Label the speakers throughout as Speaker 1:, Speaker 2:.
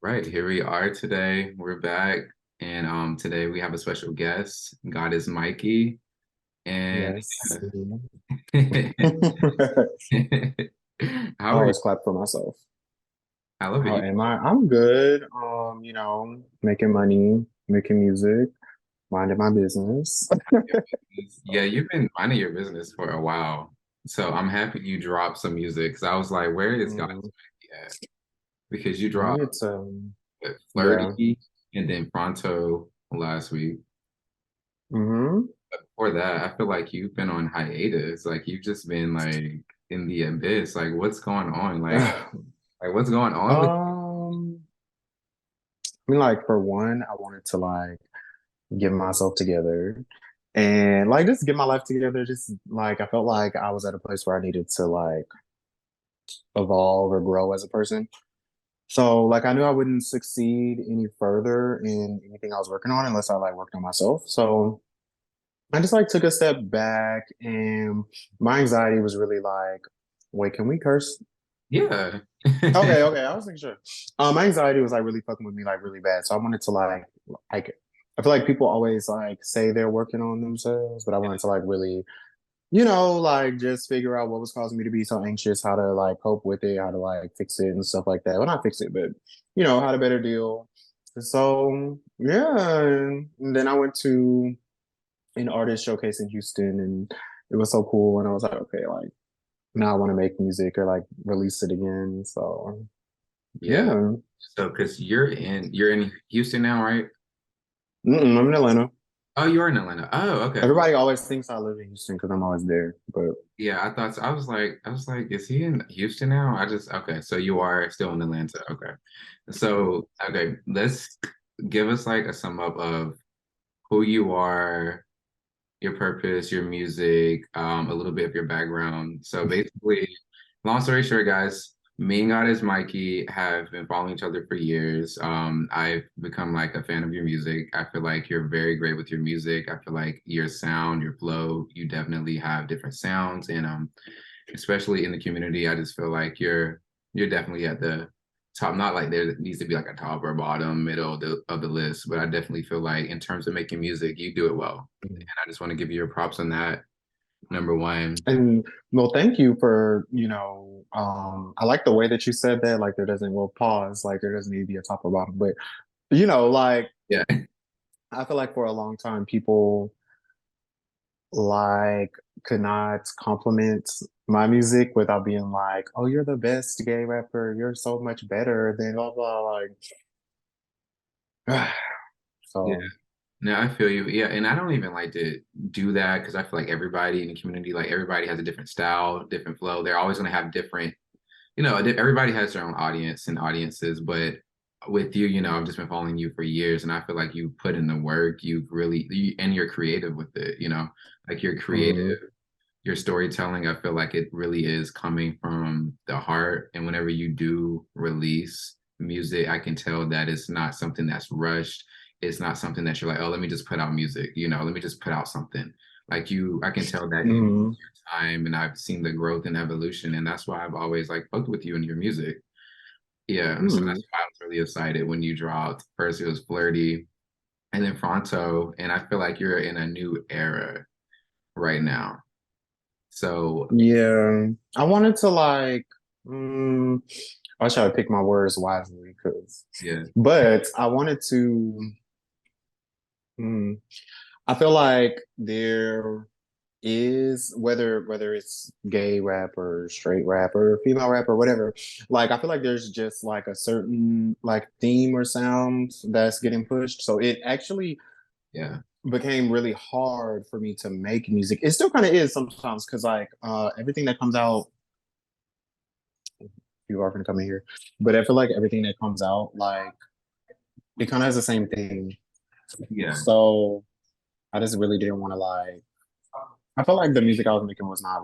Speaker 1: Right, here we are today. We're back, and today we have a special guest. God is Mikey, and
Speaker 2: Yes.
Speaker 1: yeah.
Speaker 2: I
Speaker 1: How are you?
Speaker 2: always clap for myself.
Speaker 1: I love it.
Speaker 2: How am I? I'm good. Making money, making music, minding my business.
Speaker 1: Yeah, you've been minding your business for a while, so I'm happy you dropped some music. Because I was like, where is God is
Speaker 2: Mm,
Speaker 1: Mikey at? Because you
Speaker 2: I
Speaker 1: dropped
Speaker 2: needed to, yeah.
Speaker 1: Flirty and then Pronto last week.
Speaker 2: hmm
Speaker 1: Before that, I feel like you've been on hiatus. Like you've just been like in the abyss. Like what's going on? Like what's going on with
Speaker 2: for one, I wanted to get myself together and just get my life together. Just I felt like I was at a place where I needed to evolve or grow as a person. So I knew I wouldn't succeed any further in anything I was working on unless I worked on myself. So I just took a step back and my anxiety was really wait, can we curse?
Speaker 1: yeah.
Speaker 2: Okay, okay, I was thinking sure. My anxiety was really fucking with me really bad. So I wanted to like I feel like people always say they're working on themselves, but I wanted to really just figure out what was causing me to be so anxious, how to cope with it, how to fix it and stuff like that. Well, not fix it, but how to better deal. So yeah, and then I went to an artist showcase in Houston, and it was so cool. And I was like, okay, now I want to make music or release it again. So
Speaker 1: Yeah.
Speaker 2: yeah,
Speaker 1: So because you're in Houston now, right?
Speaker 2: I'm in Atlanta.
Speaker 1: Oh, you are in Atlanta. Oh, okay.
Speaker 2: Everybody always thinks I live in Houston because I'm always there, but
Speaker 1: Yeah, I thought so. I was like, is he in Houston now? I just okay, so you are still in Atlanta. Okay. So okay, let's give us like a sum up of who you are, your purpose, your music, a little bit of your background. So basically, long story short, guys, me and God is Mikey have been following each other for years. I've become like a fan of your music. I feel like you're very great with your music. I feel like your sound, your flow, you definitely have different sounds, and especially in the community, I just feel like you're definitely at the top. Not like there needs to be like a top or bottom, middle of the list, but I definitely feel like in terms of making music, you do it well. And I just want to give you your props on that. Number one.
Speaker 2: and well, thank you for I like the way that you said that. There doesn't well pause. There doesn't need to be a top or bottom, but you know, like
Speaker 1: Yeah.
Speaker 2: I feel like for a long time people like could not compliment my music without being like, "Oh, you're the best gay rapper. You're so much better than blah blah."
Speaker 1: Yeah.
Speaker 2: So,
Speaker 1: No, I feel you. Yeah, and I don't even like to do that because I feel like everybody in the community, like everybody has a different style, different flow. They're always going to have different, everybody has their own audience and audiences. But with you, I've just been following you for years, and I feel like you put in the work. And you're creative with it. Like you're
Speaker 2: mhm,
Speaker 1: creative, your storytelling. I feel like it really is coming from the heart. And whenever you do release music, I can tell that it's not something that's rushed. It's not something that you're like, oh, let me just put out music, let me just put out something. Like I can tell that you use
Speaker 2: mhm,
Speaker 1: your time, and I've seen the growth and evolution. And that's why I've always like fucked with you and your music. Yeah. So
Speaker 2: mhm.
Speaker 1: that's why I was really excited when you dropped. First it was Flirty and then Fronto. And I feel like you're in a new era right now. So
Speaker 2: Yeah, I wanted to mm, I should pick my words wisely
Speaker 1: yeah.
Speaker 2: but I wanted to. Mm, I feel like there is whether it's gay rap or straight rap or female rap or whatever. I feel like there's just a certain theme or sound that's getting pushed. So it actually
Speaker 1: Yeah.
Speaker 2: became really hard for me to make music. It still kind of is sometimes because everything that comes out, you are going to come in here, but I feel like everything that comes out it kind of has the same thing.
Speaker 1: Yeah.
Speaker 2: So I just really didn't want to I felt like the music I was making was not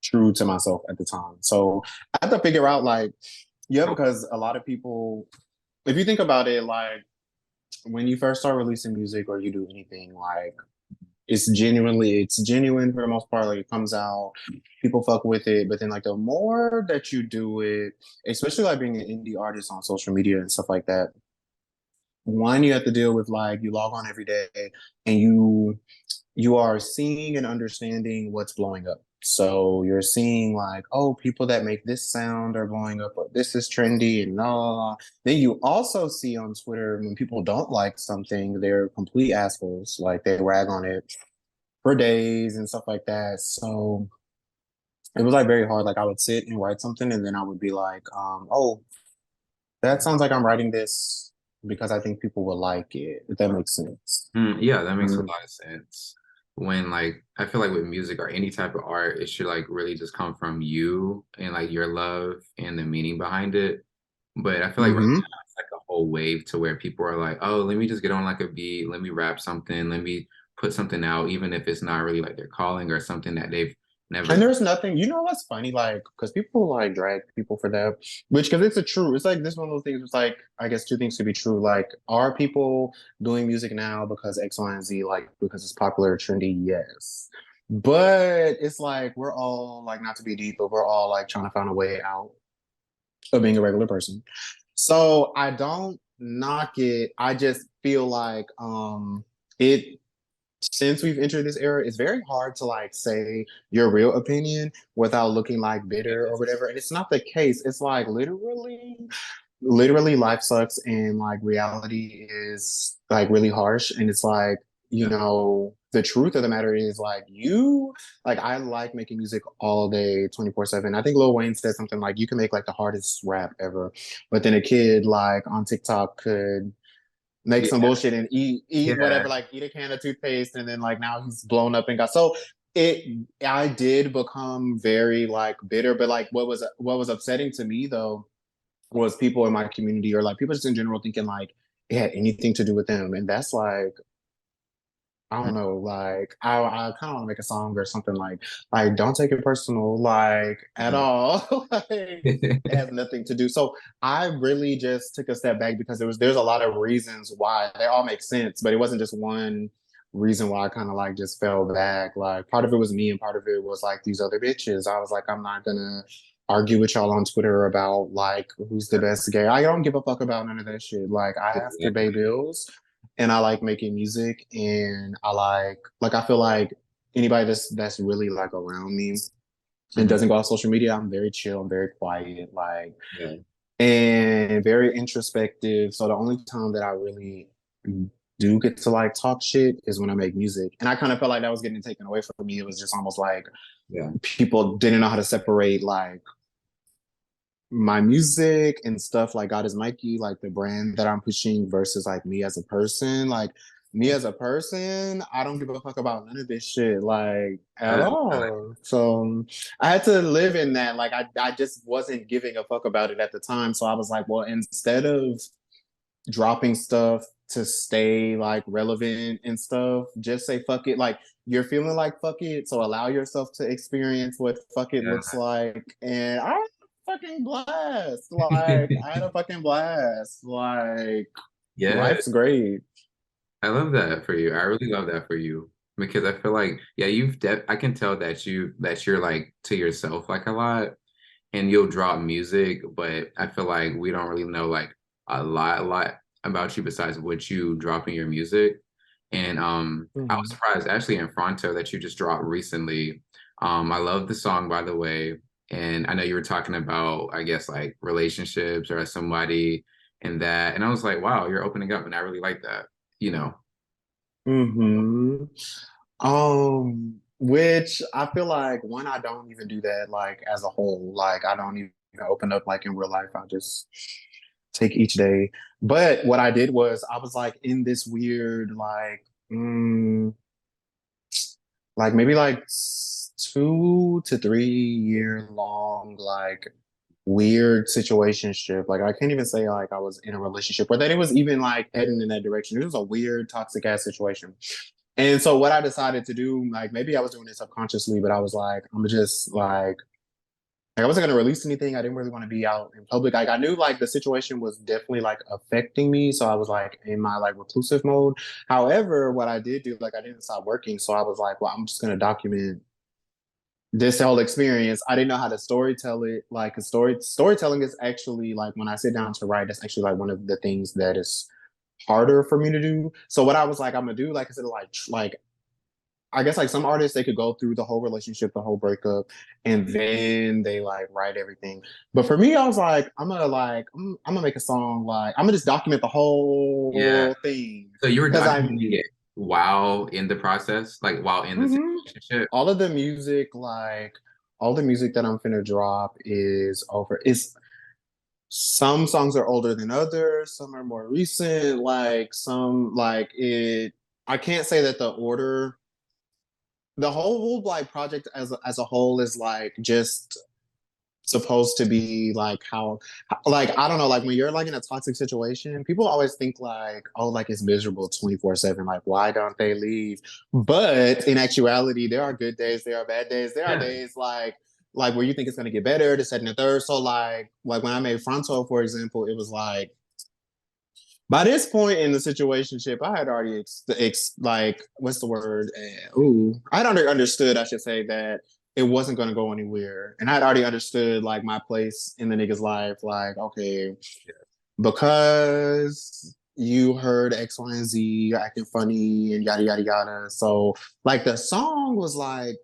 Speaker 2: true to myself at the time. So I had to figure out yeah, because a lot of people, if you think about it, when you first start releasing music or you do anything, it's genuine for the most part. Like it comes out, people fuck with it. But then like the more that you do it, especially like being an indie artist on social media and stuff like that, one, you have to deal with like you log on every day and you are seeing and understanding what's blowing up. So you're seeing like, oh, people that make this sound are blowing up, or this is trendy and all. Then you also see on Twitter when people don't like something, they're complete assholes. Like they rag on it for days and stuff like that. So it was like very hard. Like I would sit and write something and then I would be like, oh, that sounds like I'm writing this because I think people will like it, if that makes sense.
Speaker 1: Yeah, that makes a
Speaker 2: Mm.
Speaker 1: lot of sense. When like I feel like with music or any type of art, it should like really just come from you and like your love and the meaning behind it. But I feel like right
Speaker 2: Hmm.
Speaker 1: now it's like a whole wave to where people are like, oh, let me just get on like a beat, let me rap something, let me put something out, even if it's not really like their calling or something that they've never
Speaker 2: And
Speaker 1: done.
Speaker 2: there's nothing, you know what's funny? Like, because people like drag people for that, which, because it's a true, it's like this one of those things, it's like, I guess two things to be true. Like, are people doing music now because X, Y, and Z, like, because it's popular, trendy? Yes. But it's like, we're all, like, not to be deep, but we're all like trying to find a way out of being a regular person. So I don't knock it. I just feel like, it since we've entered this era, it's very hard to like say your real opinion without looking like bitter or whatever. And it's not the case. It's like literally life sucks and like reality is like really harsh. And it's like,
Speaker 1: Yeah,
Speaker 2: the truth of the matter is like like I like making music all day, 24/7. I think Lil Wayne said something like you can make like the hardest rap ever, but then a kid like on TikTok could make
Speaker 1: yeah,
Speaker 2: some bullshit and eat
Speaker 1: yeah.
Speaker 2: whatever, like eat a can of toothpaste, and then like now he's blown up and got so it. I did become very like bitter, but like what was upsetting to me though was people in my community or like people just in general thinking like it had anything to do with them, and that's like I don't know, like I kind of want to make a song or something like don't take it personal, like at
Speaker 1: Mhm.
Speaker 2: all. Like it has nothing to do. So I really just took a step back because there's a lot of reasons why they all make sense, but it wasn't just one reason why I kind of like just fell back. Like part of it was me and part of it was like these other bitches. I was like, I'm not gonna argue with y'all on Twitter about like who's the best gay. I don't give a fuck about none of that shit. Like I have to pay bills and I like making music and I like I feel like anybody that's really like around me and
Speaker 1: Mhm.
Speaker 2: doesn't go on social media, I'm very chill, I'm very quiet, like
Speaker 1: Yeah.
Speaker 2: and very introspective. So the only time that I really do get to like talk shit is when I make music. And I kind of felt like that was getting taken away from me. It was just almost like
Speaker 1: Yeah.
Speaker 2: people didn't know how to separate like my music and stuff like GodisMikey, like the brand that I'm pushing versus like me as a person. Like me as a person, I don't give a fuck about none of this shit, like at
Speaker 1: I
Speaker 2: all. So I had to live in that. Like I just wasn't giving a fuck about it at the time. So I was like, well, instead of dropping stuff to stay like relevant and stuff, just say fuck it. Like you're feeling like fuck it, so allow yourself to experience what fuck it looks
Speaker 1: yeah.
Speaker 2: like. And I had a fucking blast. Like I had a fucking blast. Like
Speaker 1: Yeah,
Speaker 2: life's great.
Speaker 1: I love that for you. I really love that for you because I feel like yeah, I can tell that you're like to yourself like a lot and you'll drop music, but I feel like we don't really know like a lot about you besides what you drop in your music. And I was
Speaker 2: Mhm.
Speaker 1: surprised actually in Fronto that you just dropped recently. I love the song by the way. And I know you were talking about, I guess, like relationships or somebody and that. And I was like, wow, you're opening up and I really like that, you know.
Speaker 2: Mhm. Which I feel like one, I don't even do that like as a whole. Like I don't even open up like in real life. I just take each day. But what I did was I was like in this weird like maybe like 2 to 3 year long like weird situationship. Like I can't even say like I was in a relationship or that it was even like heading in that direction. It was a weird toxic ass situation. And so what I decided to do, like maybe I was doing it subconsciously, but I was like, I'm just like Like I wasn't gonna release anything. I didn't really want to be out in public. Like I knew like the situation was definitely like affecting me. So I was like in my like reclusive mode. However, what I did do, like I didn't stop working. So I was like, well, I'm just gonna document this whole experience. I didn't know how to storytell it. Like a storytelling is actually like when I sit down to write, that's actually like one of the things that is harder for me to do. So what I was like, I'm gonna do, like I said, like I guess like some artists they could go through the whole relationship, the whole breakup, and then they like write everything. But for me, I was like, I'm gonna make a song like I'm gonna just document the
Speaker 1: Yeah.
Speaker 2: whole thing
Speaker 1: So you were
Speaker 2: because I'm
Speaker 1: documenting it while in the process, like while in the
Speaker 2: mhm.
Speaker 1: relationship.
Speaker 2: all of the music, like all the music that I'm finna drop is over. It's some songs are older than others, some are more recent, like some like it I can't say that the order the whole like project as a whole is like just supposed to be like how like I don't know, like when you're like in a toxic situation, people always think like, oh, like it's miserable 24/7, like why don't they leave? But in actuality, there are good days, there are bad days, there are
Speaker 1: Yeah.
Speaker 2: days like where you think it's going to get better, the second and third. So like when I made Fronto, for example, it was like by this point in the situationship, I had already like what's the word? I had already understood. I should say that it wasn't going to go anywhere, and I had already understood like my place in the nigga's life. Like, okay, because you heard X, Y, and Z, you're acting funny and yada yada yada. So like the song was like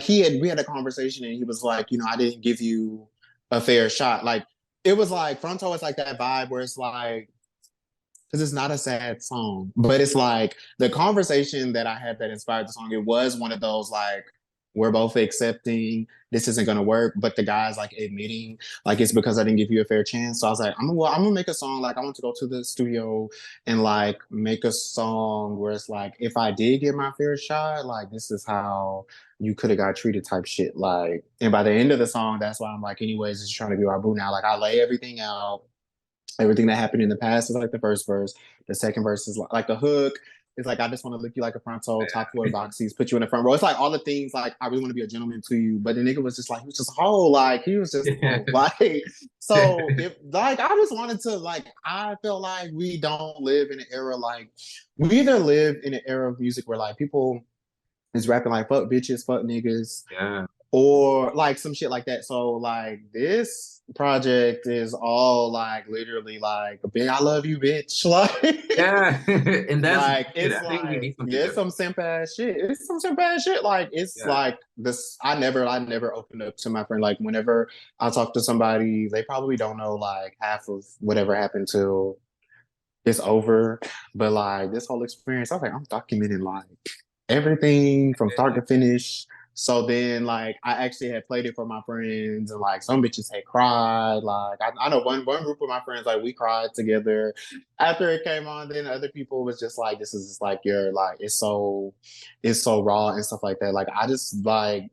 Speaker 2: we had a conversation and he was like, you know, I didn't give you a fair shot. Like it was like Fronto is like that vibe where it's like because it's not a sad song, but it's like the conversation that I had that inspired the song. It was one of those like we're both accepting this isn't gonna work, but the guy's like admitting like it's because I didn't give you a fair chance. So I was like, I'm gonna make a song. Like I want to go to the studio and like make a song where it's like if I did get my fair shot, like this is how you could have got treated type shit. Like, and by the end of the song, that's why I'm like, anyways, it's trying to be our boo now. Like I lay everything out everything that happened in the past is like the first verse. The second verse is like the hook. It's like I just want to lick you like a fronto, top floor boxies, put you in the front row. It's like all the things like I really want to be a gentleman to you. But the nigga was just like he was just a hoe, like he was just a
Speaker 1: Yeah.
Speaker 2: hoe. Like so if like I just wanted to like I feel like we don't live in an era like we either live in an era of music where like people is rapping like fuck bitches, fuck niggas,
Speaker 1: Yeah.
Speaker 2: or like some shit like that. So like this project is all like literally like bitch, I love you, bitch.
Speaker 1: Yeah. And that's
Speaker 2: Like
Speaker 1: good.
Speaker 2: it's
Speaker 1: I think we
Speaker 2: like
Speaker 1: need something
Speaker 2: yeah, it's
Speaker 1: different.
Speaker 2: some simp ass shit. It's some simp ass shit. Like it's
Speaker 1: Yeah.
Speaker 2: like this. I never opened up to my friend. Like whenever I talk to somebody, they probably don't know like half of whatever happened till it's over. But like this whole experience, I was like, I'm documenting like everything from start to finish. So then, like, I actually had played it for my friends, and like some bitches had cried. Like, I know one group of my friends, like, we cried together after it came on. Then other people was just like, "This is just like your like, it's so raw and stuff like that." Like, I just like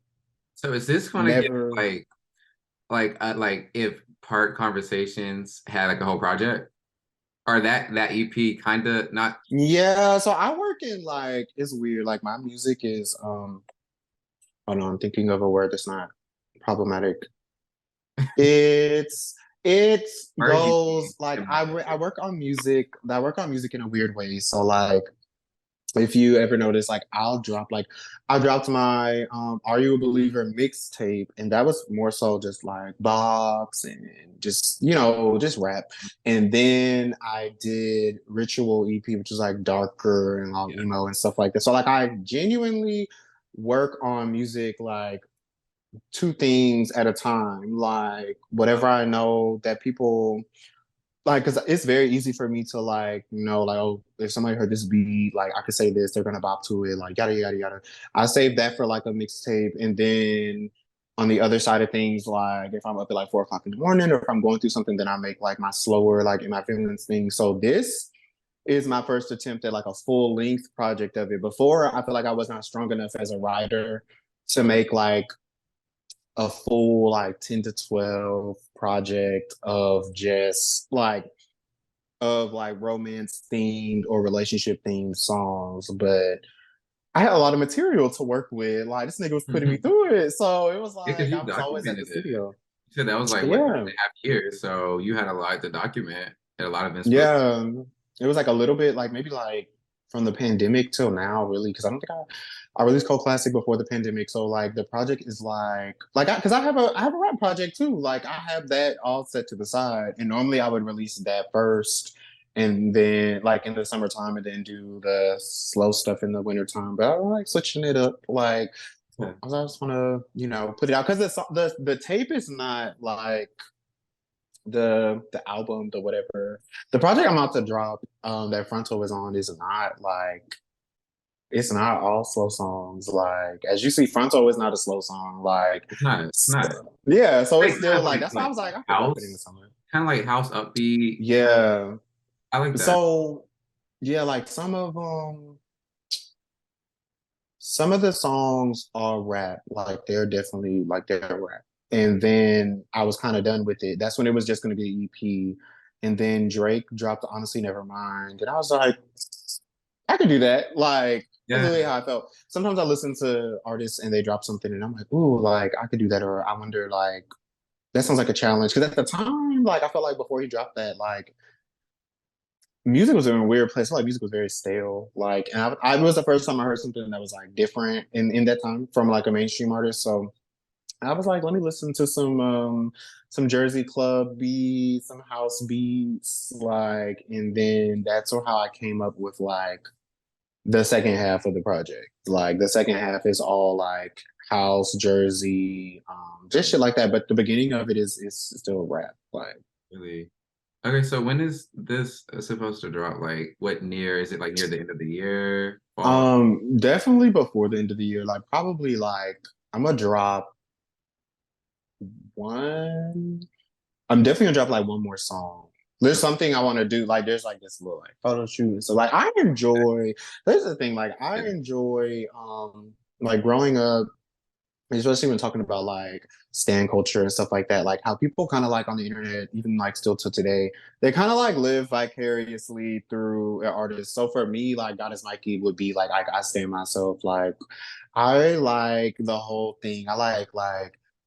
Speaker 1: So is this gonna get
Speaker 2: never.
Speaker 1: like if part conversations had like a whole project? Or that EP kind of not.
Speaker 2: Yeah, so I work in like it's weird. Like my music is hold on, I'm thinking of a word that's not problematic. It's it
Speaker 1: Or you
Speaker 2: goes like I work on music. I work on music in a weird way. So like if you ever notice, like I dropped my Are You a Believer mixtape, and that was more so just like box and just just rap. And then I did Ritual EP, which is like darker and all
Speaker 1: Yeah.
Speaker 2: emo and stuff like that. So like I genuinely work on music like two things at a time. Like whatever I know that people like, because it's very easy for me to like, like, oh, if somebody heard this beat, like I could say this, they're gonna bop to it, like yada yada yada. I save that for like a mixtape, and then on the other side of things, like if I'm up at like 4 o'clock in the morning, or if I'm going through something, then I make like my slower, like in my feelings thing. So this is my first attempt at like a full length project of it. Before, I feel like I was not strong enough as a writer to make like a full like 10 to 12 project of like romance themed or relationship themed songs, but I had a lot of material to work with. Like this nigga was putting me through it. So it was
Speaker 1: Because
Speaker 2: like I
Speaker 1: you
Speaker 2: was always at the
Speaker 1: documented it.
Speaker 2: studio.
Speaker 1: So that was like what,
Speaker 2: Yeah,
Speaker 1: 3.5 years. So you had a lot to document and a lot of inspo.
Speaker 2: yeah. It was like a little bit like maybe like from the pandemic till now, really, because I don't think I released Cold Classic before the pandemic. So like the project is like I because I have a rap project too. Like I have that all set to the side. And normally I would release that first and then like in the summertime and then do the slow stuff in the wintertime. But I like switching it up. Like
Speaker 1: Yeah.
Speaker 2: I just want to, put it out because the tape is not like the album, the whatever. The project I'm about to drop, that Fronto is on is not like it's not all slow songs. Like as you see, Fronto is not a slow song. Like
Speaker 1: It's not. It's not.
Speaker 2: yeah, so it's
Speaker 1: Like kind
Speaker 2: still
Speaker 1: of
Speaker 2: like
Speaker 1: like
Speaker 2: that's why I was like, I could drop it in the
Speaker 1: house,
Speaker 2: summer.
Speaker 1: kind of like house upbeat.
Speaker 2: Yeah.
Speaker 1: I like that.
Speaker 2: So yeah, like some of the songs are rap. Like they're definitely like they're rap. And then I was kind of done with it. That's when it was just gonna be an EP. And then Drake dropped Honestly Nevermind. And I was like, I could do that. Like that's
Speaker 1: Yeah.
Speaker 2: really how I felt. Sometimes I listen to artists and they drop something and I'm like, ooh, like I could do that. Or I wonder like that sounds like a challenge. Cause at the time, like I felt like before he dropped that, like music was in a weird place. I felt like music was very stale. Like, and I it was the first time I heard something that was like different in that time from like a mainstream artist. So I was like, let me listen to some Jersey club beats, some house beats, like, and then that's how I came up with like the second half of the project. Like the second half is all like house, Jersey, just shit like that. But the beginning of it is still rap. Like
Speaker 1: Really. Okay, so when is this supposed to drop? Like, what near? Is it like near the end of the year? Fall?
Speaker 2: definitely before the end of the year. Like probably like I'm gonna drop one. I'm definitely gonna drop like one more song. There's something I want to do. Like there's like this little like photo shoot. So like I enjoy. There's the thing. Like I
Speaker 1: Yeah.
Speaker 2: enjoy like growing up, especially when talking about like stan culture and stuff like that. Like how people kind of like on the internet, even like still to today, they kind of like live vicariously through an artist. So for me, like GodisMikey would be like I stand myself. Like I like the whole thing. I like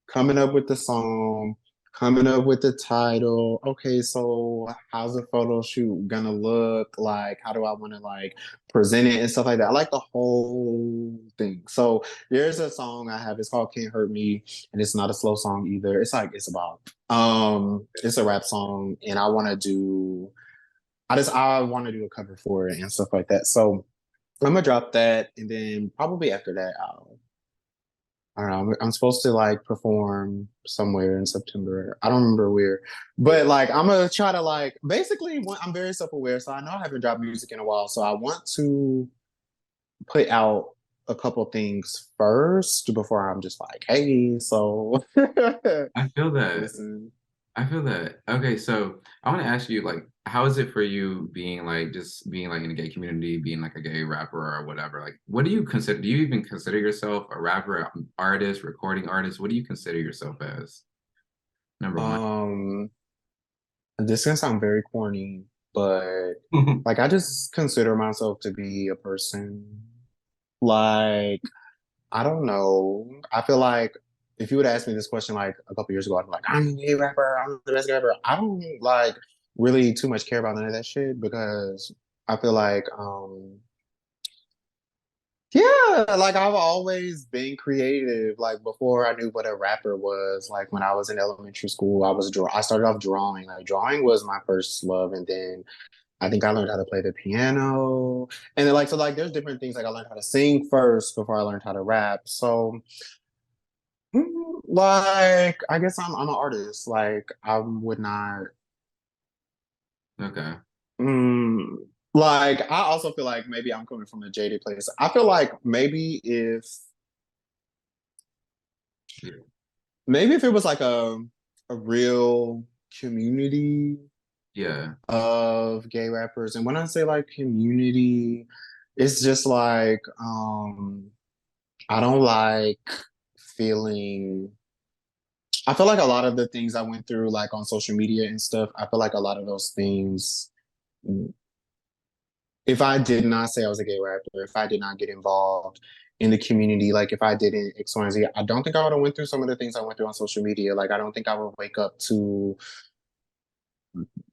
Speaker 2: coming up with the song, coming up with the title. Okay, so how's the photo shoot gonna look? Like, how do I want to like present it and stuff like that? I like the whole thing. So there's a song I have. It's called "Can't Hurt Me," and it's not a slow song either. It's like it's about it's a rap song, and I want to do a cover for it and stuff like that. So I'm gonna drop that, and then probably after that, I don't know. I'm supposed to like perform somewhere in September. I don't remember where,
Speaker 1: Yeah.
Speaker 2: but like I'm gonna try to like basically. I'm very self-aware, so I know I haven't dropped music in a while. So I want to put out a couple things first before I'm just like, hey, so
Speaker 1: I feel that.
Speaker 2: listen.
Speaker 1: I feel that. Okay, so I want to ask you, like, how is it for you being like just being like in the gay community, being like a gay rapper or whatever? Like, what do you consider? Do you even consider yourself a rapper, artist, recording artist? What do you consider yourself as? Number one.
Speaker 2: Um, this is gonna sound very corny, but like I just consider myself to be a person. Like, I don't know. I feel like if you would ask me this question like a couple years ago, I'd be like, I'm a gay rapper, I'm the best rapper. I don't like really too much care about none of that shit because I feel like yeah, like I've always been creative. Like before I knew what a rapper was, like when I was in elementary school, I started off drawing. Like drawing was my first love, and then I think I learned how to play the piano. And then like so like there's different things like I learned how to sing first before I learned how to rap. So like I guess I'm an artist. Like I would not
Speaker 1: Okay.
Speaker 2: mm, like I also feel like maybe I'm coming from a jaded place. I feel like
Speaker 1: Yeah.
Speaker 2: maybe if it was like a real community
Speaker 1: Yeah.
Speaker 2: of gay rappers, and when I say like community, it's just like I don't like feeling. I feel like a lot of the things I went through, like on social media and stuff, I feel like a lot of those things, if I did not say I was a gay rapper, if I did not get involved in the community, like if I didn't X, Y, and Z, I don't think I would have went through some of the things I went through on social media. Like I don't think I would wake up to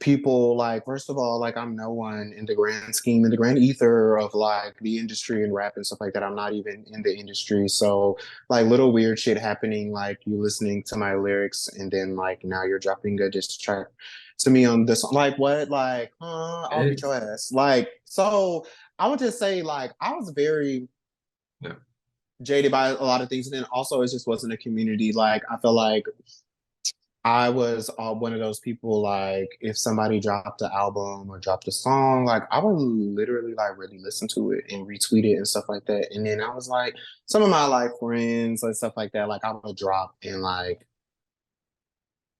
Speaker 2: people like, first of all, like I'm no one in the grand scheme, in the grand ether of like the industry and rap and stuff like that. I'm not even in the industry. So like little weird shit happening, like you listening to my lyrics and then like now you're dropping a diss track to me on this, like what, like I'll beat your
Speaker 1: It's
Speaker 2: ass, like. So I would just say like I was very
Speaker 1: yeah.
Speaker 2: jaded by a lot of things, and then also it just wasn't a community. Like I feel like I was one of those people, like if somebody dropped an album or dropped a song, like I would literally like really listen to it and retweet it and stuff like that. And then I was like, some of my like friends and stuff like that, like I would drop and like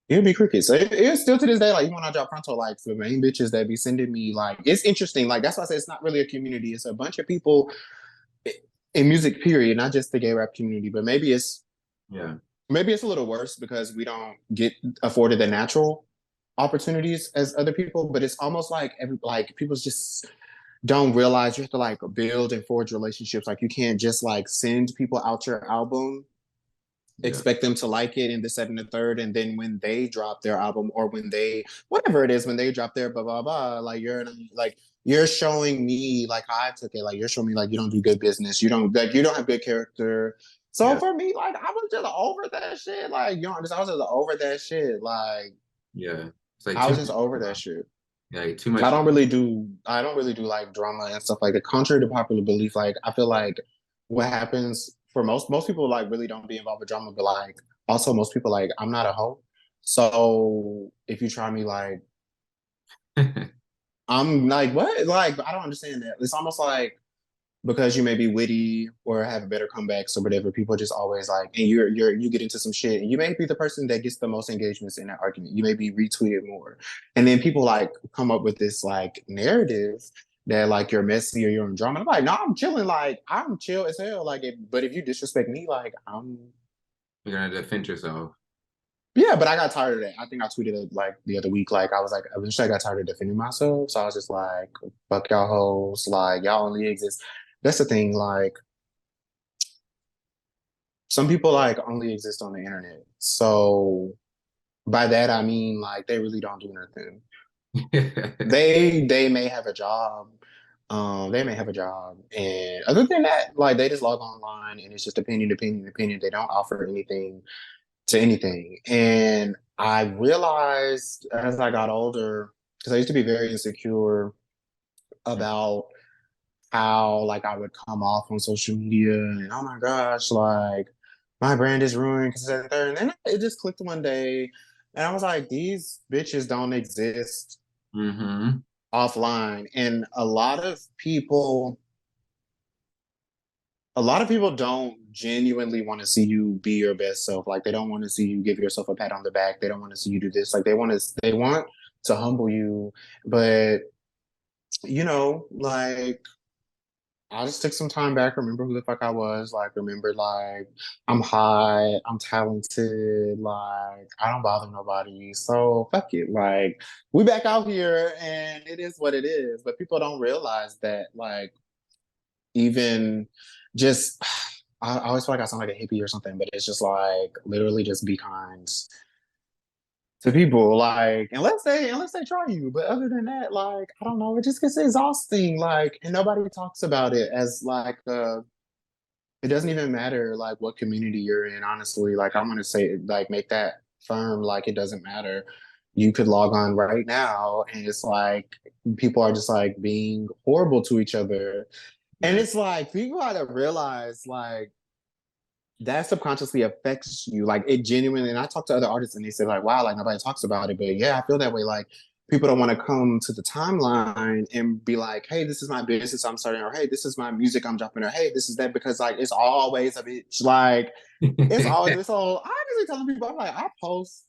Speaker 2: it'd be crickets. So it's still to this day, like even when I drop Fronto, like the main bitches that be sending me, like it's interesting. Like that's why I say it's not really a community. It's a bunch of people in music, period, not just the gay rap community, but
Speaker 1: Yeah.
Speaker 2: maybe it's a little worse because we don't get afforded the natural opportunities as other people, but it's almost like every like people just don't realize you have to like build and forge relationships. Like you can't just like send people out your album,
Speaker 1: Yeah.
Speaker 2: expect them to like it in the second and third, and then when they drop their album or when they whatever it is, when they drop their blah blah blah, like you're showing me like how I took it, like you're showing me like you don't do good business, you don't have good character. So
Speaker 1: Yeah.
Speaker 2: for me, like I was just over that shit. Like you know, I was just over that shit. Like
Speaker 1: Yeah. It's like
Speaker 2: I
Speaker 1: too
Speaker 2: was
Speaker 1: much
Speaker 2: just over that
Speaker 1: drama.
Speaker 2: shit.
Speaker 1: Yeah, like, too much.
Speaker 2: I don't really do like drama and stuff like that. Contrary to popular belief, like I feel like what happens for most people like really don't be involved with drama, but like also most people like I'm not a hoe. So if you try me like I'm like what? Like I don't understand that. It's almost like because you may be witty or have better comebacks or whatever, people just always like, and you get into some shit, and you may be the person that gets the most engagements in that argument. You may be retweeted more, and then people like come up with this like narrative that like you're messy or you're in drama. I'm like, no, I'm chilling. Like I'm chill as hell. Like, but if you disrespect me, like I'm.
Speaker 1: You're gonna defend yourself.
Speaker 2: Yeah, but I got tired of that. I think I tweeted it like the other week. Like I was like, eventually I got tired of defending myself. So I was just like, fuck y'all hoes. Like y'all only exist. That's the thing. Like some people like only exist on the internet. So by that I mean like they really don't do nothing. They may have a job. They may have a job. And other than that, like they just log online and it's just opinion, opinion, opinion. They don't offer anything to anything. And I realized as I got older, because I used to be very insecure about how like I would come off on social media and oh my gosh, like my brand is ruined because and third. And then it just clicked one day and I was like, these bitches don't exist
Speaker 1: Mm-hmm.
Speaker 2: offline. And a lot of people don't genuinely want to see you be your best self. Like they don't want to see you give yourself a pat on the back. They don't want to see you do this. Like they want to humble you. But you know, like I just took some time back, remember who the fuck I was, like remember like I'm high, I'm talented, like I don't bother nobody. So fuck it. Like we back out here and it is what it is. But people don't realize that like even just I always feel like I sound like a hippie or something, but it's just like literally just be kind to people, like unless they try you. But other than that, like I don't know, it just gets exhausting. Like and nobody talks about it as like it doesn't even matter like what community you're in, honestly. Like I'm gonna say like make that firm, like it doesn't matter. You could log on right now and it's like people are just like being horrible to each other. And
Speaker 1: Yeah.
Speaker 2: it's like people gotta realize like that subconsciously affects you. Like it genuinely, and I talk to other artists and they say like, wow, like nobody talks about it. But yeah, I feel that way. Like people don't want to come to the timeline and be like, hey, this is my business I'm starting, or hey, this is my music I'm dropping, or hey, this is that, because like it's always a bitch. Like it's always this whole I usually telling people, I'm like, I post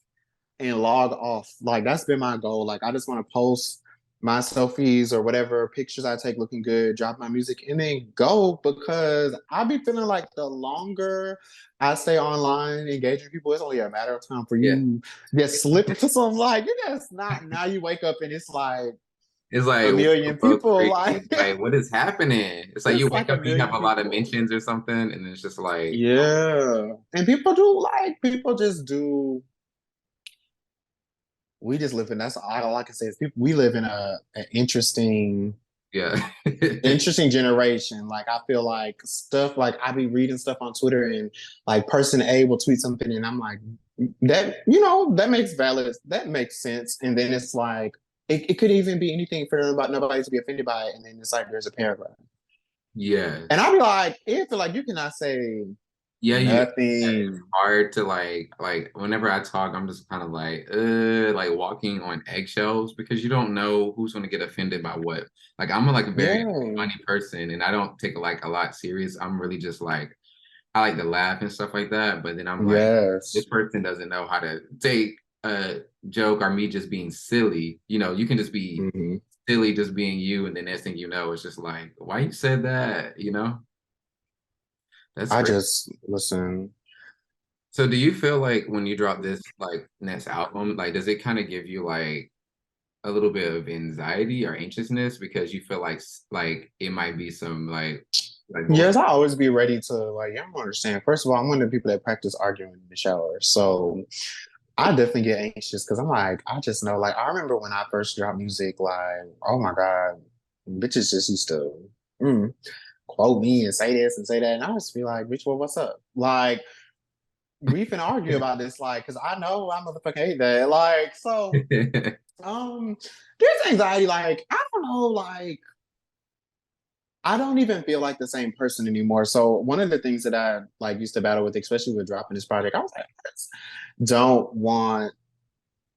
Speaker 2: and log off. Like that's been my goal. Like I just want to post my selfies or whatever pictures I take looking good, drop my music, and then go, because I be feeling like the longer I stay online engaging people, it's only a matter of time for
Speaker 1: Yeah.
Speaker 2: you to get slip into something like you just not now you wake up and it's like
Speaker 1: It's like
Speaker 2: a
Speaker 1: what the
Speaker 2: million
Speaker 1: fuck
Speaker 2: people.
Speaker 1: freaky. Like, what is happening? It's like you
Speaker 2: It's
Speaker 1: wake
Speaker 2: like a
Speaker 1: up and you have
Speaker 2: million
Speaker 1: a lot of
Speaker 2: people.
Speaker 1: mentions or something, and it's just like,
Speaker 2: Yeah. And people just do. We just live in, that's all I can say is people, we live in an
Speaker 1: yeah.
Speaker 2: interesting generation. Like I feel like stuff like I be reading stuff on Twitter and like person A will tweet something and I'm like that, that makes sense. And then it's like it could even be anything for nobody to be offended by it. And then it's like there's a paragraph. And
Speaker 1: Yes.
Speaker 2: I'll be like, it feel like you cannot say
Speaker 1: Yeah, it's
Speaker 2: nothing.
Speaker 1: hard to like whenever I talk, I'm just kind of like walking on eggshells because you don't know who's gonna get offended by what. Like I'm a like very
Speaker 2: Yeah.
Speaker 1: funny person and I don't take like a lot serious. I'm really just like I like to laugh and stuff like that, but then I'm like, this
Speaker 2: Yes.
Speaker 1: person doesn't know how to take a joke or me just being silly. You know, you can just be
Speaker 2: Hmm.
Speaker 1: silly just being you, and the next thing you know, it's just like, why you said that? You know? That's
Speaker 2: I
Speaker 1: crazy.
Speaker 2: just listen.
Speaker 1: So do you feel like when you drop this like next album, like does it kind of give you like a little bit of anxiety or anxiousness because you feel like it might be some like
Speaker 2: Yes,
Speaker 1: bullshit?
Speaker 2: I always be ready to like. I don't understand. First of all, I'm one of the people that practice arguing in the shower, so I definitely get anxious because I'm like, I just know. Like, I remember when I first dropped music, like, oh my god, bitches just used to mm, quote me and say this and say that, and I just be like, bitch, well, what's up? Like, we can argue about this, like, because I know I motherfucking hate that. Like, so um, there's anxiety. Like, I don't know, like. I don't even feel like the same person anymore. So one of the things that I like used to battle with, especially with dropping this project, I was like, I just don't want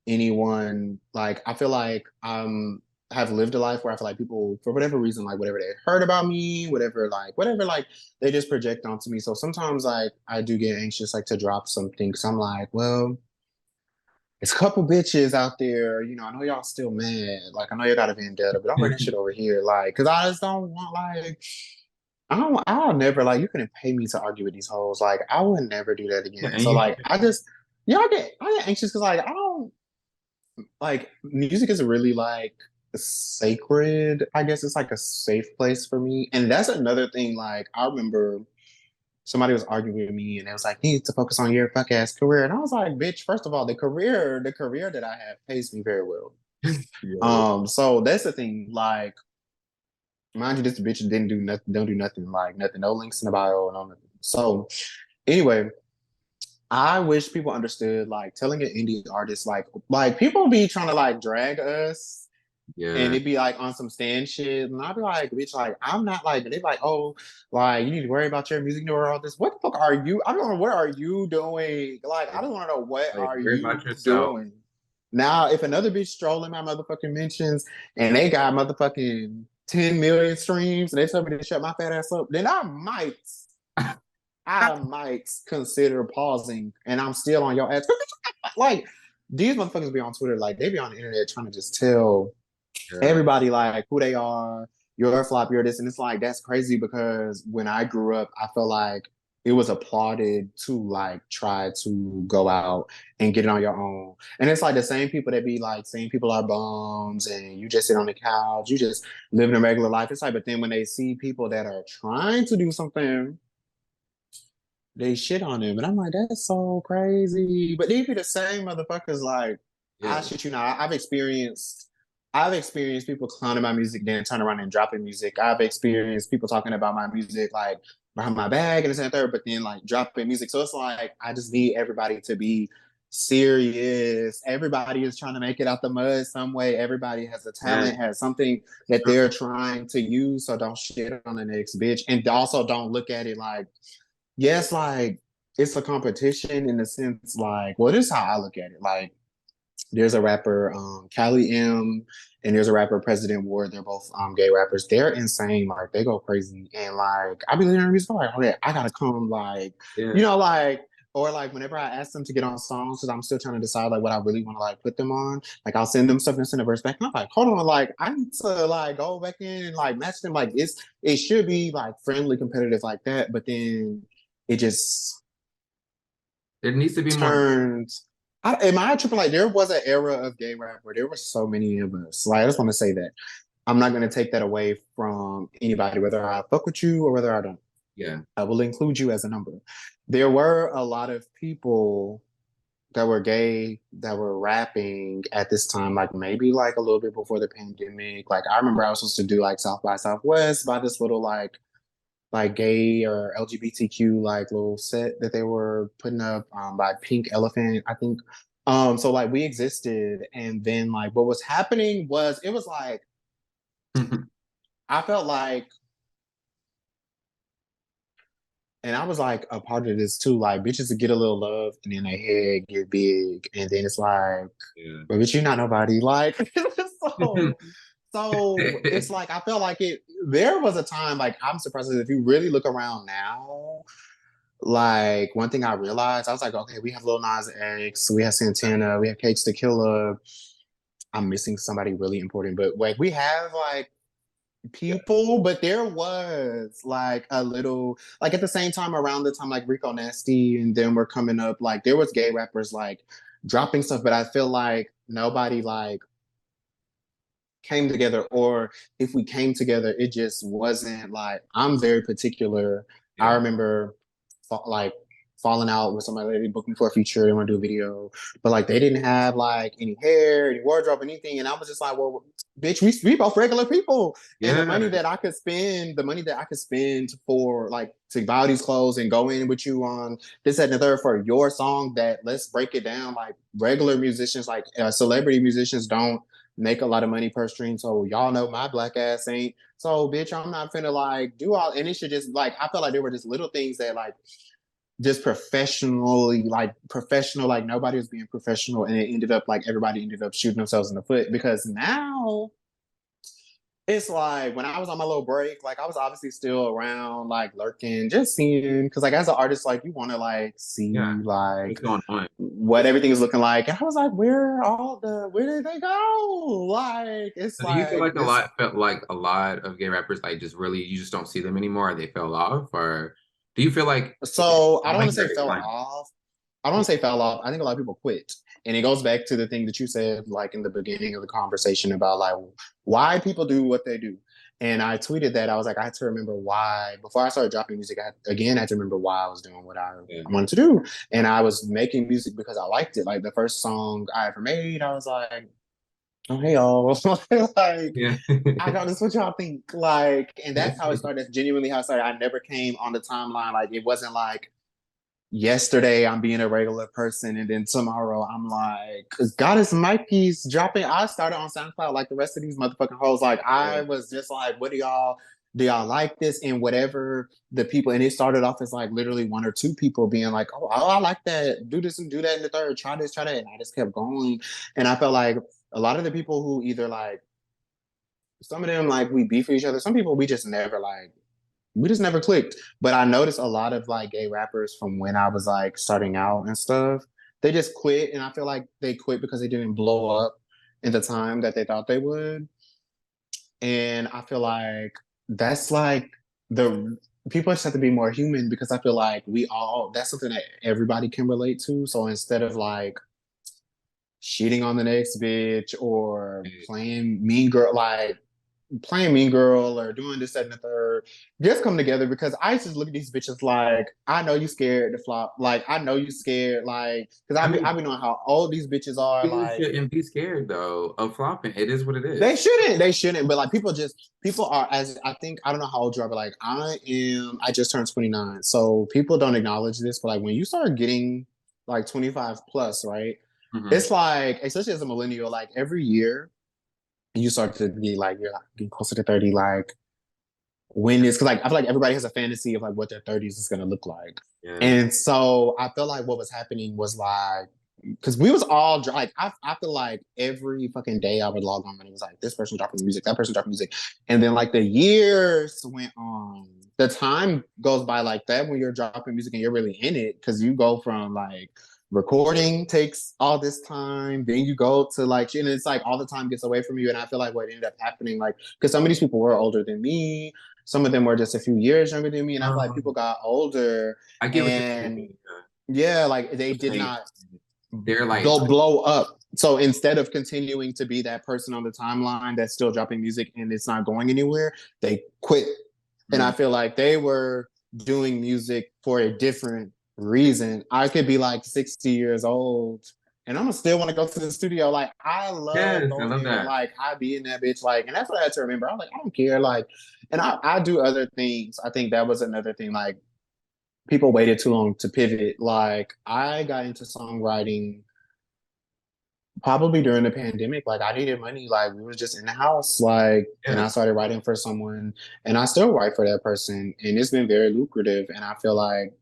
Speaker 2: anyone like I feel like have lived a life where I feel like people for whatever reason, like whatever they heard about me, whatever like they just project onto me. So sometimes like I do get anxious like to drop something because I'm like, well, it's a couple bitches out there, I know y'all still mad. Like I know you got a vendetta, but don't bring that shit over here. Like, cause I just don't want like I'll never like you couldn't pay me to argue with these hoes. Like I would never do that
Speaker 1: Yeah,
Speaker 2: again.
Speaker 1: and
Speaker 2: So
Speaker 1: you
Speaker 2: like I get anxious because like I don't like music is really like sacred. I guess it's like a safe place for me. And that's another thing. Like I remember somebody was arguing with me and it was like, you need to focus on your fuck ass career. And I was like, bitch, first of all, the career that I have pays me very well.
Speaker 1: yeah.
Speaker 2: So that's the thing. Like, mind you, this bitch didn't do nothing, don't do nothing, like nothing, no links in the bio, no nothing. So anyway, I wish people understood like telling an indie artist like people be trying to like drag us and
Speaker 1: Yeah.
Speaker 2: it'd be like on some stand shit. And I'd be like, bitch, like I'm not like they're like, oh, like you need to worry about your music or all this. What the fuck are you? I don't know what are you doing? Like, I don't want to know what
Speaker 1: Like
Speaker 2: are
Speaker 1: worry
Speaker 2: you
Speaker 1: about yourself.
Speaker 2: doing? Now, if another bitch strolling my motherfucking mentions and they got motherfucking 10 million streams and they tell me to shut my fat ass up, then I might consider pausing and I'm still on your ass. Like these motherfuckers be on Twitter, like they be on the internet trying to just tell
Speaker 1: Yeah.
Speaker 2: everybody like who they are, you're a flop, you're this, and it's like that's crazy because when I grew up, I felt like it was applauded to like try to go out and get it on your own. And it's like the same people that be like saying people are bums and you just sit on the couch, you just living a regular life. It's like, but then when they see people that are trying to do something, they shit on him. And I'm like, that's so crazy. But they be the same motherfuckers like I
Speaker 1: Yeah.
Speaker 2: shit you not. I've experienced people clowning my music, then turn around and dropping music. I've experienced people talking about my music like behind my back and this and third, but then like dropping music. So it's like I just need everybody to be serious. Everybody is trying to make it out the mud some way. Everybody has a
Speaker 1: Yeah.
Speaker 2: talent, has something that they're trying to use. So don't shit on the next bitch. And also don't look at it like yes, like it's a competition in the sense like, well, this is how I look at it. Like there's a rapper, Callie M, and there's a rapper, President Ward. They're both gay rappers. They're insane. Like they go crazy. And like I be listening to music, I'm like, okay, I gotta come like,
Speaker 1: Yeah.
Speaker 2: like or like whenever I ask them to get on songs, because I'm still trying to decide like what I really want to like put them on. Like I'll send them stuff and send a verse back. And I'm like, hold on, like I need to like go back in and like match them. Like it should be like friendly, competitive like that. But then it just
Speaker 1: There needs to be more.
Speaker 2: turned. Am I tripping? Like there was an era of gay rap where there were so many of us. Like I just want to say that I'm not gonna take that away from anybody, whether I fuck with you or whether I don't.
Speaker 1: Yeah.
Speaker 2: I will include you as a number. There were a lot of people that were gay that were rapping at this time, like maybe like a little bit before the pandemic. Like I remember I was supposed to do like South by Southwest by this little like gay or LGBTQ like little set that they were putting up by Pink Elephant, I think. So like we existed, and then like what was happening was it was like I felt like, and I was like a part of this too, like bitches would get a little love and then their head get big, and then it's like,
Speaker 1: Yeah.
Speaker 2: but bitch, you not nobody. Like so so it's like I felt like it there was a time like I'm surprised if you really look around now, like one thing I realized, I was like, okay, we have Lil Nas X, we have Santana, we have Cakes the Killer. I'm missing somebody really important, but like we have like
Speaker 1: Yeah.
Speaker 2: people, but there was like a little like at the same time around the time like Rico Nasty and then we're coming up, like there was gay rappers like dropping stuff, but I feel like nobody like came together, or if we came together, it just wasn't like I'm very particular. I
Speaker 1: Yeah.
Speaker 2: remember like falling out with somebody. They booked me for a feature. They want to do a video, but like they didn't have like any hair, any wardrobe, anything. And I was just like, well, bitch, we both regular people. And the money
Speaker 1: Yeah.
Speaker 2: that I could spend, the money that I could spend for like to buy these clothes and go in with you on this, that, and the third for your song. That let's break it down. Like regular musicians, like celebrity musicians, don't make a lot of money per stream. So y'all know my black ass ain't. So bitch, I'm not finna like do all, and it should just like I felt like there were just little things that like just professionally like professional, like nobody was being professional, and it ended up like everybody ended up shooting themselves in the foot because now it's like when I was on my little break, like I was obviously still around, like lurking, just seeing, because like as an artist, like you want to like
Speaker 1: Yeah.
Speaker 2: see like
Speaker 1: What's going on?
Speaker 2: what everything is looking like. And I was like, where did they go? Like it's
Speaker 1: So do you feel
Speaker 2: like
Speaker 1: like
Speaker 2: this.
Speaker 1: a lot of gay rappers like just really you just don't see them anymore or they fell off or do you feel
Speaker 2: So I don't want
Speaker 1: like
Speaker 2: to say
Speaker 1: they're
Speaker 2: fell
Speaker 1: declining?
Speaker 2: off. I don't want to say fell off. I think a lot of people quit. And it goes back to the thing that you said, like in the beginning of the conversation about like why people do what they do. And I tweeted that I was like, I had to remember why before I started dropping music. I had to remember why I was doing what I
Speaker 1: Yeah.
Speaker 2: wanted to do. And I was making music because I liked it. Like the first song I ever made, I was like, oh hey y'all, like
Speaker 1: Yeah.
Speaker 2: I know this is what y'all think. Like, and that's how it started. That's genuinely how it started. I never came on the timeline. Like, it wasn't like yesterday I'm being a regular person and then tomorrow I'm like, because GodisMikey's dropping. I started on SoundCloud like the rest of these motherfucking hoes. Like, I
Speaker 1: Yeah.
Speaker 2: was just like, what do y'all like this? And whatever the people, and it started off as like literally one or two people being like, oh, I like that. Do this and do that in the third. Try this, try that. And I just kept going. And I felt like a lot of the people who either like, some of them like we beef with each other. Some people we just never clicked. But I noticed a lot of like gay rappers from when I was like starting out and stuff. They just quit, and I feel like they quit because they didn't blow up in the time that they thought they would. And I feel like that's like the people just have to be more human because I feel like we all that's something that everybody can relate to. So instead of like cheating on the next bitch or playing Mean Girl or doing this, that, and the third, just come together because I used to look at these bitches like, I know you scared to flop. Like, I know you scared, like, because
Speaker 1: I mean,
Speaker 2: I be knowing how old these bitches are.
Speaker 1: people
Speaker 2: Like,
Speaker 1: shouldn't be scared though of flopping. It is what it
Speaker 2: they
Speaker 1: is.
Speaker 2: shouldn't, they shouldn't. But like, people are, as I think, I don't know how old you are, but like, I just turned 29. So people don't acknowledge this, but like, when you start getting like 25 plus, right?
Speaker 1: Hmm.
Speaker 2: It's like, especially as a millennial, like every year, you start to be like, you're like getting closer to 30, like, when it's because like I feel like everybody has a fantasy of like what their 30s is gonna look like.
Speaker 1: Yeah.
Speaker 2: And so I feel like what was happening was like because we was all like I feel like every fucking day I would log on and it was like this person dropping music, that person dropping music. And then like the years went on. The time goes by like that when you're dropping music and you're really in it because you go from like recording takes all this time, then you go to like and it's like all the time gets away from you. And I feel like what ended up happening, like because some of these people were older than me, some of them were just a few years younger than me, and I feel like people got older
Speaker 1: I get what you're
Speaker 2: and
Speaker 1: saying.
Speaker 2: yeah, like they did
Speaker 1: They
Speaker 2: not
Speaker 1: they're like
Speaker 2: go blow up So instead of continuing to be that person on the timeline that's still dropping music and it's not going anywhere, they quit. And I
Speaker 1: Mm.
Speaker 2: feel like they were doing music for a different reason. I could be like 60 years old and I'm gonna still want to go to the studio. Like I love
Speaker 1: Yes, I
Speaker 2: going
Speaker 1: love
Speaker 2: there.
Speaker 1: that.
Speaker 2: Like I be in that bitch. Like, and that's what I had to remember. I'm like, I don't care. Like, and I do other things. I think that was another thing. Like people waited too long to pivot. Like I got into songwriting probably during the pandemic. Like I needed money. Like we was just in the house. Like, and I
Speaker 1: Yes.
Speaker 2: started writing for someone, and I still write for that person, and it's been very lucrative. And I feel like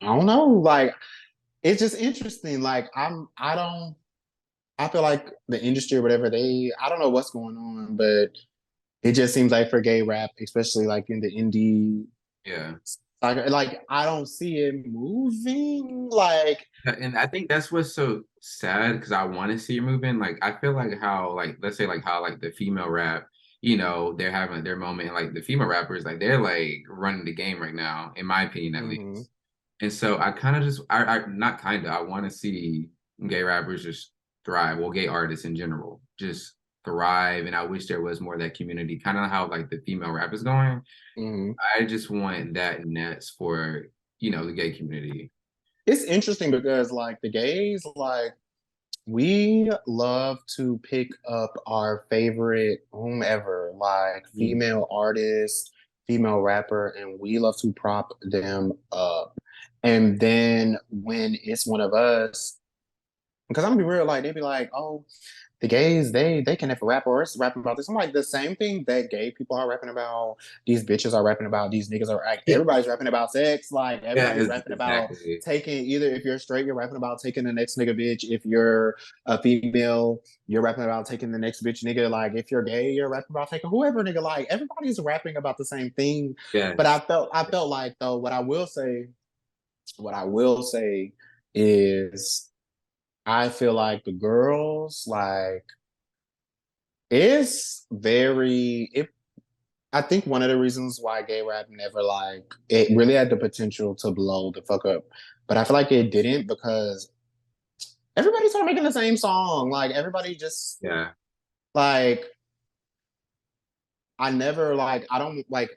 Speaker 2: I don't know. Like it's just interesting. Like I don't. I feel like the industry or whatever I don't know what's going on, but it just seems like for gay rap, especially like in the indie,
Speaker 1: Yeah.
Speaker 2: like I don't see it moving. Like,
Speaker 1: And I think that's what's so sad because I want to see it moving. Like I feel like how like let's say like how like the female rap, they're having their moment. Like the female rappers, like they're like running the game right now, in my opinion at
Speaker 2: mhm.
Speaker 1: least. And so I kind of just I not kind of I want to see gay rappers just thrive. Well, gay artists in general just thrive. And I wish there was more of that community, kind of how like the female rap is going.
Speaker 2: Mhm.
Speaker 1: I just want that nets for the gay community.
Speaker 2: It's interesting because like the gays, like we love to pick up our favorite whomever, like
Speaker 1: Mm.
Speaker 2: female artist, female rapper, and we love to prop them up. And then when it's one of us, because I'm gonna be real, like they'd be like, "Oh, the gays, they can never rap or it's rapping about this." I'm like, the same thing that gay people are rapping about, these bitches are rapping about, these niggas are like, everybody's rapping about sex, like
Speaker 1: Yeah,
Speaker 2: everybody's rapping about
Speaker 1: exactly.
Speaker 2: taking either if you're straight, you're rapping about taking the next nigga bitch. If you're a female, you're rapping about taking the next bitch nigga. Like if you're gay, you're rapping about taking whoever nigga. Like everybody's rapping about the same thing. But
Speaker 1: Yes.
Speaker 2: I felt like though, what I will say is I feel like the girls, like, it's very it I think one of the reasons why gay rap never like it really had the potential to blow the fuck up. But I feel like it didn't because everybody started making the same song. Like everybody just
Speaker 1: Yeah.
Speaker 2: like I don't like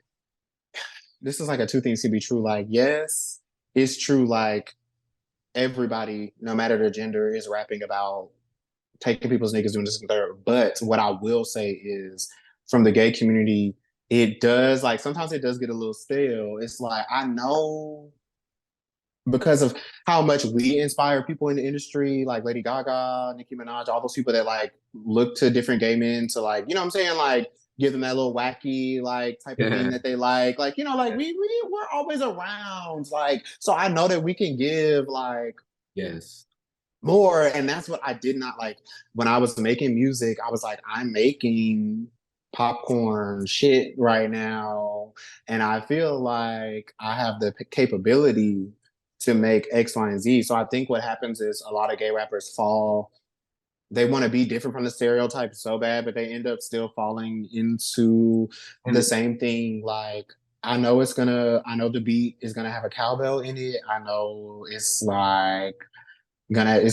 Speaker 2: this is like a two things can be true. Like, yes, it's true, like everybody, no matter their gender, is rapping about taking people's niggas doing this and third. But what I will say is from the gay community, it does like sometimes it does get a little stale. It's like I know because of how much we inspire people in the industry, like Lady Gaga, Nicki Minaj, all those people that like look to different gay men to like, you know what I'm saying? Like give them that little wacky like type of thing
Speaker 1: Yeah.
Speaker 2: that they like, like we're always around. Like, so I know that we can give like
Speaker 1: Yes.
Speaker 2: more. And that's what I did not like when I was making music. I was like, I'm making popcorn shit right now. And I feel like I have the capability to make X, Y, and Z. So I think what happens is a lot of gay rappers they want to be different from the stereotype so bad, but they end up still falling into the
Speaker 1: And
Speaker 2: same thing. Like, I know the beat is gonna have a cowbell in it. I know it's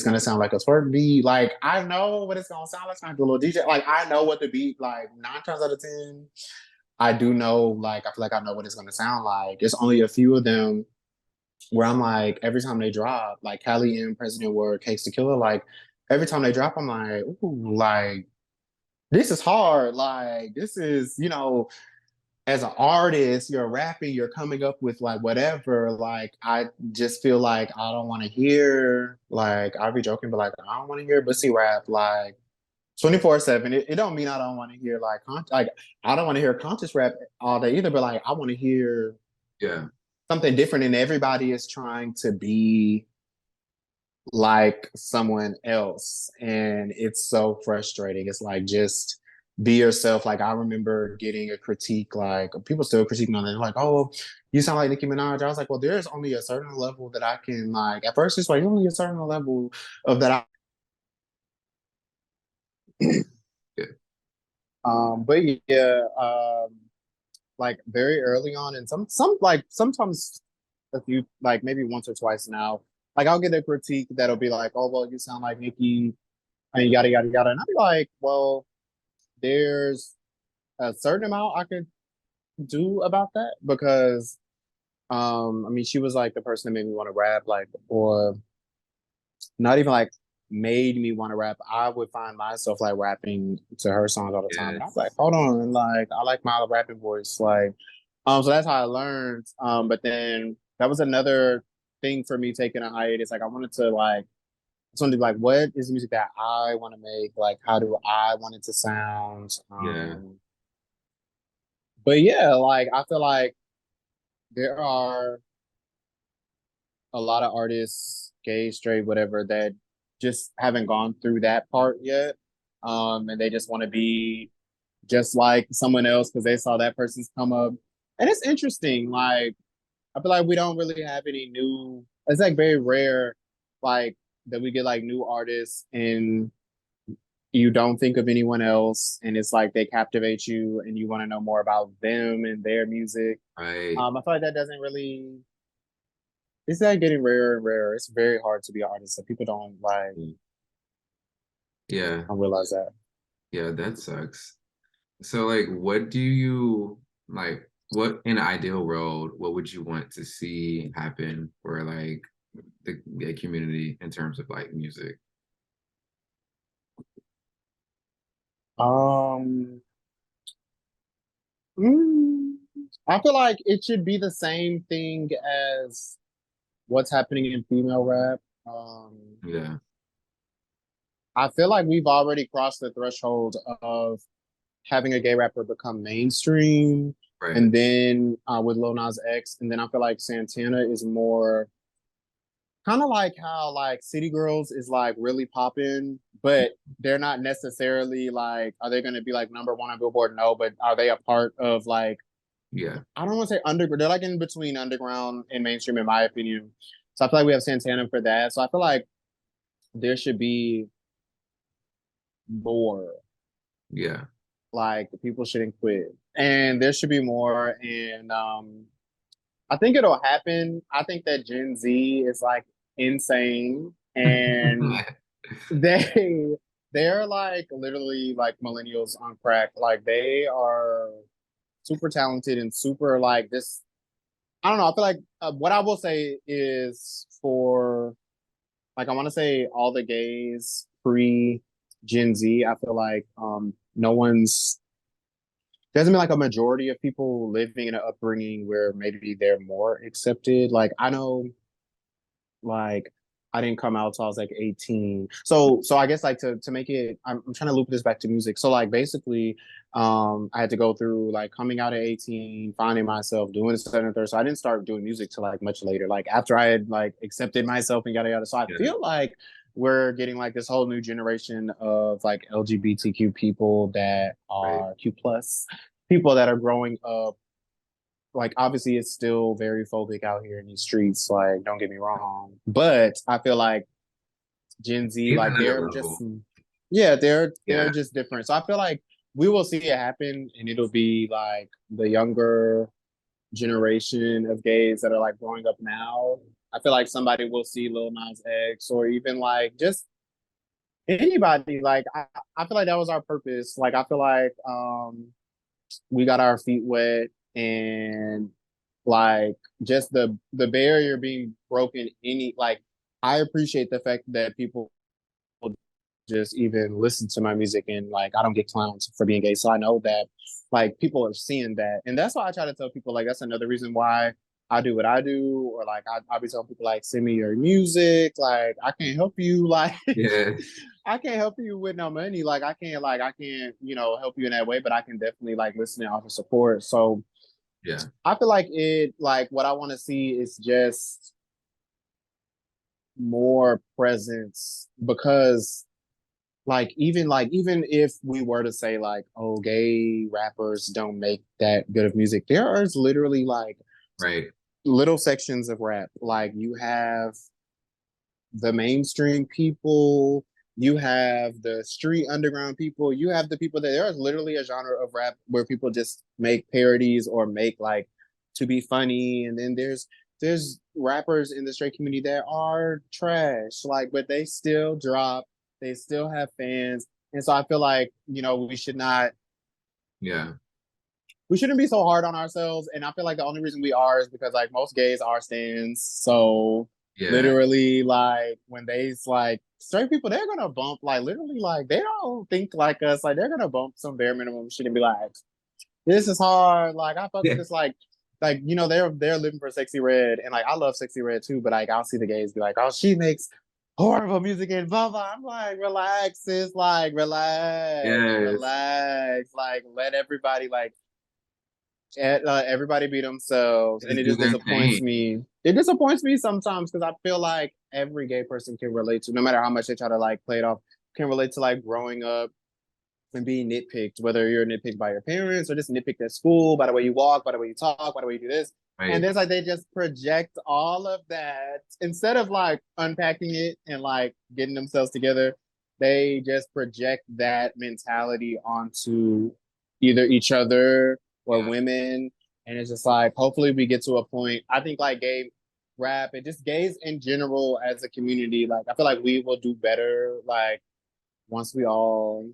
Speaker 2: gonna sound like a twerk beat. Like I know what it's gonna sound like. It's gonna be a little DJ. Like I know what the beat. Like 9 times out of 10, I do know. Like I feel like I know what it's gonna sound like. There's only a few of them where I'm like every time they drop, like Cali and President Word, Case the Killer. Like every time they drop, I'm like, ooh, like this is hard. Like this is as an artist, you're rapping, you're coming up with like whatever. Like I just feel like I don't want to hear like I'll be joking, but like I don't want to hear bussy rap like 24/7. It don't mean I don't want to hear like I don't want to hear conscious rap all day either, but like I want to hear
Speaker 1: yeah.
Speaker 2: something different, and everybody is trying to be like someone else. And it's so frustrating. It's like just be yourself. Like I remember getting a critique, like people still critiquing on it. They're like, oh, you sound like Nicki Minaj. I was like, well, there's only a certain level that I can like at first it's like only a certain level of that
Speaker 1: Yeah.
Speaker 2: but yeah, like very early on and some like sometimes a few like maybe once or twice now. like I'll get a critique that'll be like, oh well, you sound like Nicki and yada yada yada. And I'll be like, well, there's a certain amount I could do about that because I mean she was like the person that made me want to rap, like, or not even like made me want to rap. I would find myself like rapping to her songs all the time. And I was
Speaker 1: Yes.
Speaker 2: like, hold on, like I like my rapping voice. Like, so that's how I learned. But then that was another thing for me taking a hiatus. Like I wanted to like something like what is the music that I want to make? Like how do I want it to sound?
Speaker 1: Yeah.
Speaker 2: But yeah, like I feel like there are a lot of artists, gay, straight, whatever, that just haven't gone through that part yet. And they just want to be just like someone else because they saw that person's come up. And it's interesting. Like, I feel like we don't really have any new, it's like very rare, like, that we get like new artists and you don't think of anyone else. And it's like they captivate you and you want to know more about them and their music.
Speaker 1: Right.
Speaker 2: I feel like that doesn't really it's not getting rarer and rarer. It's very hard to be an artist, so people
Speaker 1: Yeah.
Speaker 2: don't realize that.
Speaker 1: Yeah, that sucks. So like what do you like what in an ideal world, what would you want to see happen for like the gay community in terms of like music?
Speaker 2: Um, mm, I feel like it should be the same thing as what's happening in female rap.
Speaker 1: Yeah,
Speaker 2: I feel like we've already crossed the threshold of having a gay rapper become mainstream,
Speaker 1: right.
Speaker 2: and then with Lil Nas X, and then I feel like Santana is more kind of like how like City Girls is like really popping, but they're not necessarily like, are they going to be like number one on Billboard? No, but are they a part of like,
Speaker 1: Yeah.
Speaker 2: I don't want to say underground. They're like in between underground and mainstream, in my opinion. So I feel like we have Santana for that. So I feel like there should be more.
Speaker 1: Yeah.
Speaker 2: Like people shouldn't quit, and there should be more. And I think it'll happen. I think that Gen Z is like insane, and they they're like literally like millennials on crack. Like they are super talented and super like this. I don't know. I feel like what I will say is for like I want to say all the gays pre Gen Z. I feel like no one's doesn't mean like a majority of people living in an upbringing where maybe they're more accepted. Like I know like I didn't come out till I was like 18. So I guess like to make it I'm trying to loop this back to music. So like basically I had to go through like coming out at 18, finding myself, doing this and third. So I didn't start doing music till like much later, like after I had like accepted myself and yada yada. So I
Speaker 1: Yeah.
Speaker 2: feel like we're getting like this whole new generation of like LGBTQ people that
Speaker 1: Right.
Speaker 2: are Q plus people that are growing up like obviously it's still very phobic out here in these streets, like don't get me wrong. But I feel like Gen Z,
Speaker 1: Even
Speaker 2: like
Speaker 1: another
Speaker 2: they're just
Speaker 1: level.
Speaker 2: yeah, they're
Speaker 1: Yeah.
Speaker 2: just different. So I feel like we will see it happen and it'll be like the younger generation of gays that are like growing up now. I feel like somebody will see Lil Nas X or even like just anybody. Like I feel like that was our purpose. Like I feel like we got our feet wet and like just the barrier being broken any like I appreciate the fact that people just even listen to my music and like I don't get clowns for being gay. So I know that like people are seeing that. And that's why I try to tell people like that's another reason why I do what I do. Or like I'll be telling people like send me your music. Like I can't help you like
Speaker 1: Yeah.
Speaker 2: I can't help you with no money. Like I can't, you know, help you in that way, but I can definitely like listen and offer support. So
Speaker 1: Yeah.
Speaker 2: I feel like it like what I want to see is just more presence because like even if we were to say like oh gay rappers don't make that good of music there is literally like
Speaker 1: Right.
Speaker 2: little sections of rap like you have the mainstream people you have the street underground people you have the people that there is literally a genre of rap where people just make parodies or make like to be funny and then there's there's rappers in the straight community that are trash, like, but they still drop, they still have fans, and so I feel like
Speaker 1: Yeah.
Speaker 2: we shouldn't be so hard on ourselves. And I feel like the only reason we are is because like most gays are stands. So
Speaker 1: Yeah.
Speaker 2: literally, like when they's like straight people, they're gonna bump like literally like they don't think like us. Like they're gonna bump some bare minimum shit and be like, this is hard. Like I fuck with
Speaker 1: Yeah.
Speaker 2: this like you know they're living for Sexy Red and like I love Sexy Red too, but like I'll see the gays be like, oh she makes horrible music and blah blah. I'm like, relax, sis, like
Speaker 1: Yes.
Speaker 2: relax, like let everybody like everybody be themselves, and
Speaker 1: Just
Speaker 2: it
Speaker 1: do
Speaker 2: just
Speaker 1: their
Speaker 2: disappoints
Speaker 1: thing.
Speaker 2: me. It disappoints me sometimes because I feel like every gay person can relate to, no matter how much they try to like play it off, can relate to like growing up and being nitpicked, whether you're nitpicked by your parents or just nitpicked at school, by the way you walk, by the way you talk, by the way you do this. And
Speaker 1: Right.
Speaker 2: there's like they just project all of that instead of like unpacking it and like getting themselves together. They just project that mentality onto either each other or
Speaker 1: Yeah.
Speaker 2: women. And it's just like, hopefully, we get to a point. I think like gay rap and just gays in general as a community, like, I feel like we will do better. Like, once we all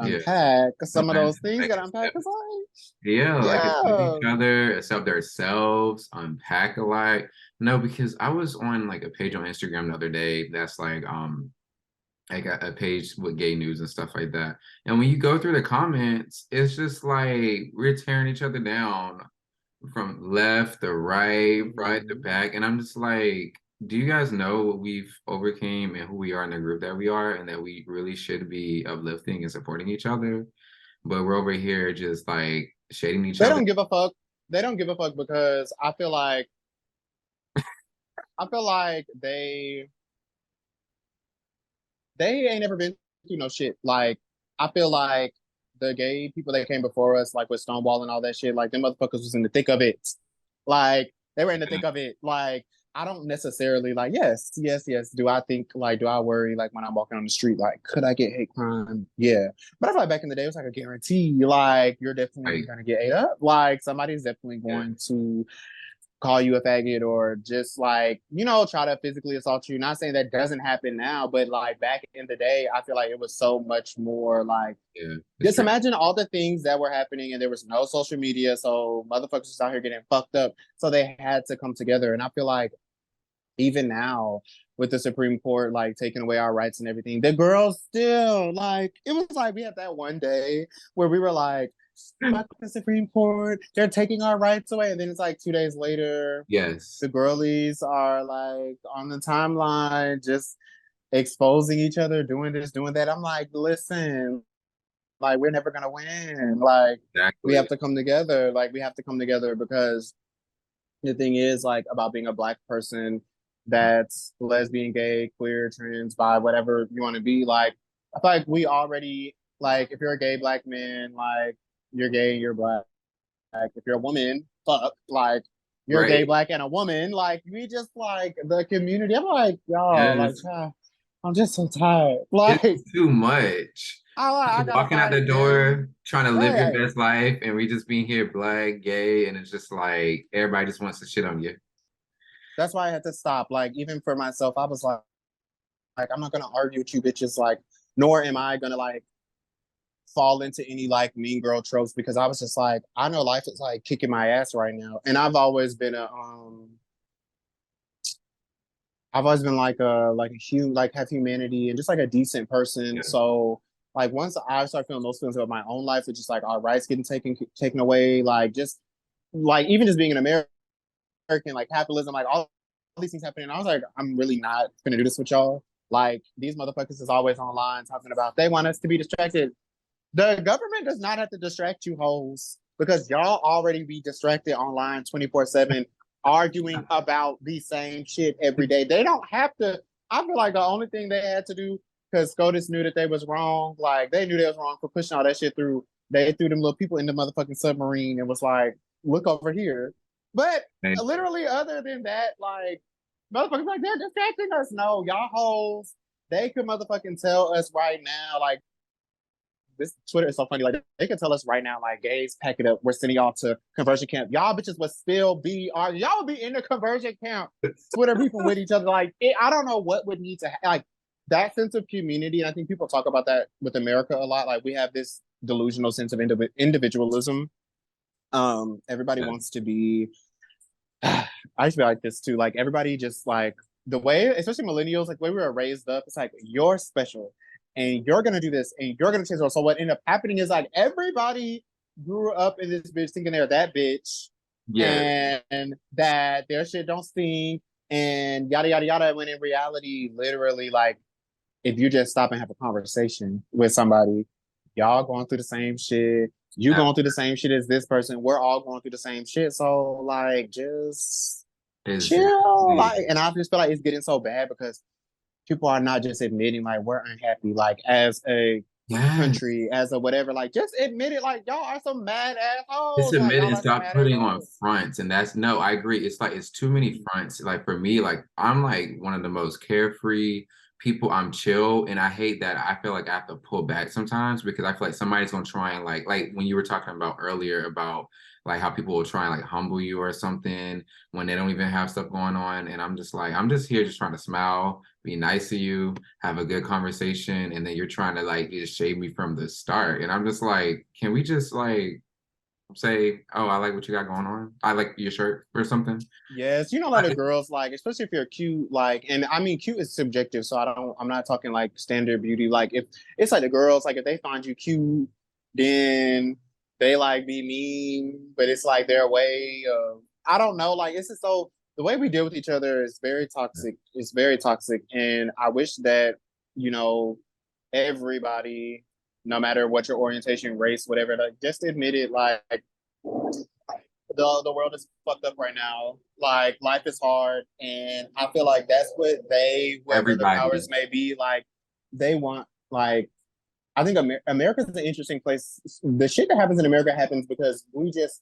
Speaker 1: Yeah.
Speaker 2: unpack some of
Speaker 1: Learn
Speaker 2: those
Speaker 1: to
Speaker 2: things
Speaker 1: like
Speaker 2: that unpack.
Speaker 1: accept.
Speaker 2: Cause like,
Speaker 1: Yeah, like accept each
Speaker 2: yeah,
Speaker 1: other, accept themselves, unpack a lot. No, because I was on like a page on Instagram the other day that's like a page with gay news and stuff like that. And when you go through the comments, it's just like we're tearing each other down from left to right, right to
Speaker 2: mm-hmm.
Speaker 1: back. And I'm just like, do you guys know what we've overcame and who we are in the group that we are, and that we really should be uplifting and supporting each other? But we're over here just like shading each
Speaker 2: They
Speaker 1: other.
Speaker 2: don't give a fuck. They don't give a fuck because I feel like they ain't ever been through no shit. Like I feel like the gay people that came before us, like with Stonewall and all that shit, like them motherfuckers was in the thick of it. Like they were in the
Speaker 1: Yeah,
Speaker 2: thick of it. Like I don't necessarily like yes. Do I think like do I worry like when I'm walking on the street, like could I get hate crime? Yeah. But I feel like back in the day it was like a guarantee, like you're definitely
Speaker 1: like
Speaker 2: gonna get ate up. Like somebody's definitely
Speaker 1: yeah,
Speaker 2: going to call you a faggot or just like, you know, try to physically assault you. Not saying that doesn't happen now, but like back in the day, I feel like it was so much more like
Speaker 1: yeah, it's
Speaker 2: just
Speaker 1: true.
Speaker 2: imagine all the things that were happening and there was no social media. So motherfuckers was out here getting fucked up. So they had to come together. And I feel like even now with the Supreme Court like taking away our rights and everything, the girls still like it was like we had that one day where we were like, fuck the Supreme Court, they're taking our rights away. And then it's like 2 days later,
Speaker 1: Yes,
Speaker 2: the girlies are like on the timeline just exposing each other, doing this, doing that. I'm like, listen, like we're never gonna win. Like we have
Speaker 1: exactly.
Speaker 2: to come together. Like we have to come together because the thing is like about being a black person that's lesbian, gay, queer, trans, bi, whatever you want to be. Like I feel like we already like if you're a gay black man, like you're gay, you're black. If you're a woman, fuck, like you're gay,
Speaker 1: Right.
Speaker 2: black, and a woman. Like we just like the community. I'm like, y'all, like,
Speaker 1: Yes.
Speaker 2: I'm just so tired.
Speaker 1: It's
Speaker 2: Like,
Speaker 1: too much.
Speaker 2: I
Speaker 1: You're
Speaker 2: gotta
Speaker 1: walking out the
Speaker 2: fight men.
Speaker 1: door trying to live your
Speaker 2: Right.
Speaker 1: best life, and we just being here black, gay, and it's just like everybody just wants to shit on you.
Speaker 2: That's why I had to stop. Like, even for myself, I was like, I'm not gonna argue with you bitches. Like, nor am I gonna like fall into any like mean girl tropes because I was just like, I know life is like kicking my ass right now, and I've always been like a human, like have humanity and just like a decent person.
Speaker 1: Yeah.
Speaker 2: So like once I start feeling those feelings about my own life, it's just like our rights getting taken away, like just like even just being an American, like capitalism, like all these things happening. I was like, I'm really not gonna do this with y'all. Like these motherfuckers is always online talking about they want us to be distracted. The government does not have to distract you hoes because y'all already be distracted online 24/7 arguing about the same shit every day. They don't have to. I feel like the only thing they had to do because SCOTUS knew that they was wrong. Like they knew they was wrong for pushing all that shit through. They threw them little people in the motherfucking submarine and was like, look over here. But
Speaker 1: Thank you.
Speaker 2: literally, other than that, like motherfuckers like they're distracting us. No, y'all hoes. They could motherfucking tell us right now, like this Twitter is so funny. Like they can tell us right now, like gays, pack it up. We're sending y'all to conversion camp. Y'all bitches would still be y'all would be in the conversion camp, Twitter people with each other. Like I don't know what would need to like that sense of community. And I think people talk about that with America a lot. Like we have this delusional sense of individualism. Everybody
Speaker 1: Yeah.
Speaker 2: wants to be. I used to be like this too. Like everybody just like the way, especially millennials, like the way we were raised up, it's like you're special and you're gonna do this and you're gonna change the world. So what ended up happening is like everybody grew up in this bitch thinking they're that bitch
Speaker 1: Yeah.
Speaker 2: and that their shit don't stink and yada yada yada. When in reality, literally, like if you just stop and have a conversation with somebody, y'all going through the same shit. You
Speaker 1: That
Speaker 2: going through the same shit as this person. We're all going through the same shit. So like, just
Speaker 1: is
Speaker 2: chill.
Speaker 1: exactly.
Speaker 2: Like, and I just feel like it's getting so bad because people are not just admitting like we're unhappy. Like as a
Speaker 1: Yes.
Speaker 2: country, as a whatever. Like just admit it. Like y'all are some mad
Speaker 1: Just
Speaker 2: assholes. Like
Speaker 1: admit it
Speaker 2: y'all
Speaker 1: and
Speaker 2: are some
Speaker 1: stop
Speaker 2: mad
Speaker 1: putting on
Speaker 2: assholes.
Speaker 1: fronts. And that's no, I agree. It's like it's too many fronts. Like for me, like I'm like one of the most carefree people. I'm chill. And I hate that I feel like I have to pull back sometimes because I feel like somebody's gonna try and like when you were talking about earlier about like how people will try and like humble you or something when they don't even have stuff going on. And I'm just like, I'm just here just trying to smile, be nice to you, have a good conversation, and then you're trying to like just shade me from the start. And I'm just like, can we just like say, "Oh, I like what you got going on. I like your shirt" or something.
Speaker 2: Yes, you know, a lot of
Speaker 1: Like,
Speaker 2: girls like, especially if you're cute, like, and I mean, cute is subjective, so I'm not talking like standard beauty. Like, if it's like the girls, like, if they find you cute, then they like be mean, but it's like their way of, I don't know, like, it's just so the way we deal with each other is very toxic. It's very toxic, and I wish that you know everybody, no matter what your orientation, race, whatever, like, just admit it, like the world is fucked up right now. Like life is hard, and I feel like that's what they, whoever the
Speaker 1: everybody.
Speaker 2: powers may be, like they want. Like I think America's an interesting place. The shit that happens in America happens because we just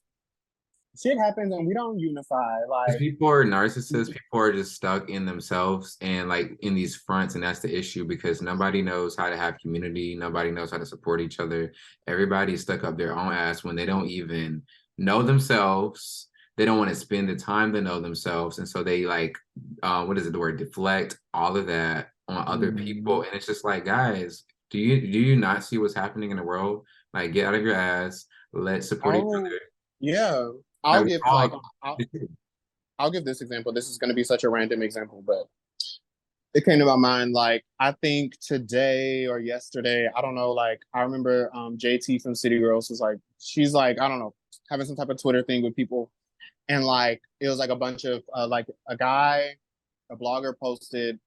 Speaker 2: shit happens and we don't unify.
Speaker 1: Because
Speaker 2: Like
Speaker 1: people are narcissists, people are just stuck in themselves and like in these fronts, and that's the issue because nobody knows how to have community, nobody knows how to support each other. Everybody's stuck up their own ass when they don't even know themselves. They don't want to spend the time to know themselves, and so they like, what is it? The word deflect all of that on other people,
Speaker 2: mm,
Speaker 1: and it's just like, guys, do you not see what's happening in the world? Like, get out of your ass. Let's support each
Speaker 2: oh
Speaker 1: other.
Speaker 2: yeah, I'll
Speaker 1: Like, we
Speaker 2: give like
Speaker 1: all.
Speaker 2: I'll give this example. This is going to be such a random example, but it came to my mind like I think today or yesterday, I don't know, like I remember JT from City Girls was like she's like, I don't know, having some type of Twitter thing with people and like it was like a bunch of like a guy, a blogger posted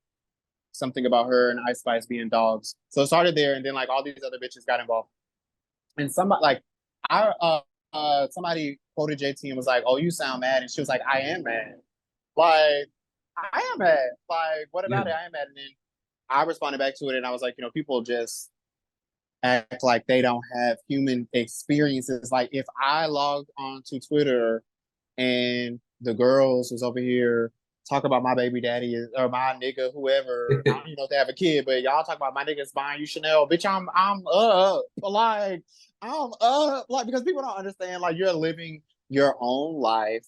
Speaker 2: something about her and Ice Spice being dogs. So it started there and then like all these other bitches got involved. And somebody like I somebody quoted JT and was like, "Oh, you sound mad." And she was like, "I am mad." Like I am mad. Like, what
Speaker 1: Yeah.
Speaker 2: about it? I am mad. And then I responded back to it and I was like, people just act like they don't have human experiences. Like, if I logged onto Twitter and the girls was over here talk about my baby daddy or my nigga, whoever, I don't even know if they have a kid, but y'all talk about my niggas buying you Chanel, bitch, I'm up. Like, I'm up. Like, because people don't understand, like, you're living your own life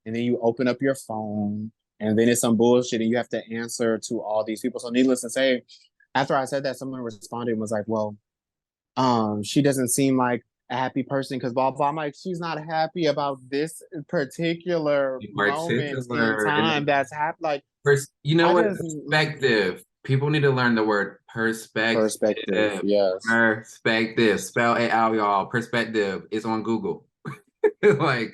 Speaker 2: and then you open up your phone and then it's some bullshit and you have to answer to all these people. So needless to say, after I said that, someone responded and was like, well, she doesn't seem like a happy person because blah blah. I'm like, she's not happy about this particular moment in
Speaker 1: Particular and
Speaker 2: time that's happened. Like,
Speaker 1: you know
Speaker 2: I
Speaker 1: what?
Speaker 2: just
Speaker 1: Perspective. People need to learn the word
Speaker 2: perspective.
Speaker 1: perspective.
Speaker 2: Yes,
Speaker 1: Perspective. Spell it out, y'all. Perspective is on Google. Like,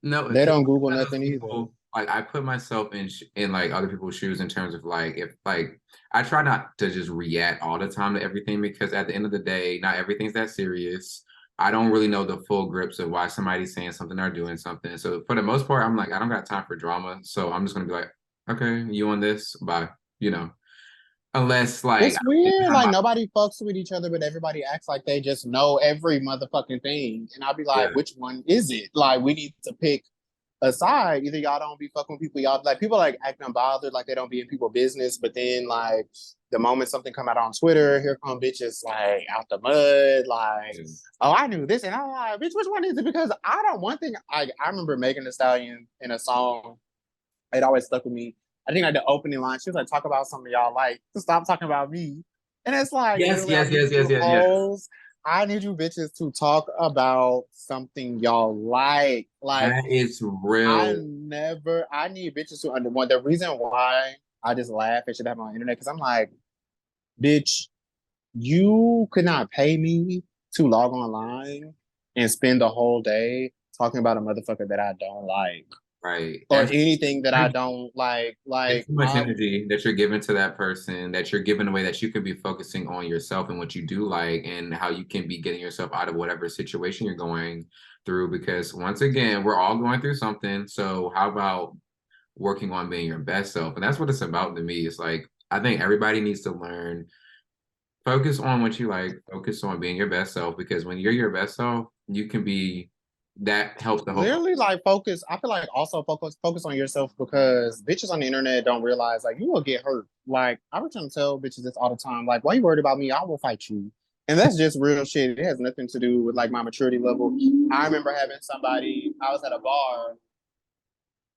Speaker 1: no,
Speaker 2: they
Speaker 1: because
Speaker 2: don't Google
Speaker 1: those
Speaker 2: nothing either.
Speaker 1: people, like, I put myself in like other people's shoes in terms of like, if like, I try not to just react all the time to everything because at the end of the day, not everything's that serious. I don't really know the full grips of why somebody's saying something or doing something. So for the most part, I'm like, I don't got time for drama. So I'm just gonna be like, okay, you on this? Bye. You know, unless like
Speaker 2: It's weird. Like nobody fucks with each other, but everybody acts like they just know every motherfucking thing. And I'll be like,
Speaker 1: yeah,
Speaker 2: which one is it? Like, we need to pick a side. Either y'all don't be fucking with people, y'all like people like acting bothered, like they don't be in people business, but then like the moment something come out on Twitter, here come bitches like out the mud, like,
Speaker 1: Yeah.
Speaker 2: oh, I knew this, and I'm like, bitch, which one is it? Because I don't. One thing I remember Megan Thee Stallion in a song. It always stuck with me. I think like the opening line, she was like, "Talk about something y'all like to stop talking about me," and it's like
Speaker 1: Yes,
Speaker 2: literally, I
Speaker 1: yes,
Speaker 2: need
Speaker 1: yes, yes,
Speaker 2: you
Speaker 1: yes, yes.
Speaker 2: hoes. I need you bitches to talk about something y'all like. Like
Speaker 1: That is
Speaker 2: I
Speaker 1: real.
Speaker 2: never, I need bitches to under one. The reason why I just laugh and shit have on the internet because I'm like, bitch, you could not pay me to log online and spend the whole day talking about a motherfucker that I don't like
Speaker 1: Right.
Speaker 2: or anything that I don't like.
Speaker 1: It's
Speaker 2: Like
Speaker 1: too much
Speaker 2: I
Speaker 1: energy that you're giving to that person, that you're giving away, that you could be focusing on yourself and what you do like, and how you can be getting yourself out of whatever situation you're going through. Because once again, we're all going through something. So how about working on being your best self? And that's what it's about to me. It's like I think everybody needs to learn, focus on what you like, focus on being your best self. Because when you're your best self, you can be, that helps the whole.
Speaker 2: literally like focus. I feel like also focus on yourself because bitches on the internet don't realize like you will get hurt. Like I was trying to tell bitches this all the time. Like, why you worried about me? I will fight you. And that's just real shit. It has nothing to do with like my maturity level. I remember having somebody, I was at a bar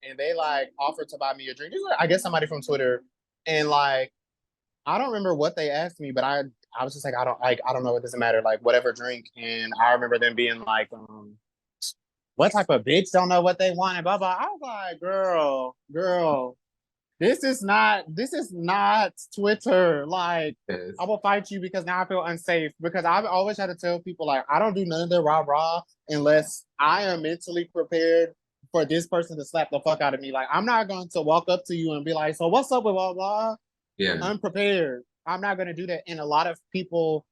Speaker 2: and they like offered to buy me a drink. This was, I guess somebody from Twitter. And like I don't remember what they asked me, but I was just like, I don't know, it doesn't matter, like whatever drink. And I remember them being like, what type of bitch don't know what they want and blah blah. I was like, girl, this is not Twitter. Like, I
Speaker 1: Yes.
Speaker 2: will fight you because now I feel unsafe. Because I've always had to tell people like I don't do none of the rah rah unless I am mentally prepared for this person to slap the fuck out of me. Like, I'm not going to walk up to you and be like, so what's up with blah blah?
Speaker 1: Yeah.
Speaker 2: Unprepared. I'm not gonna do that. And a lot of people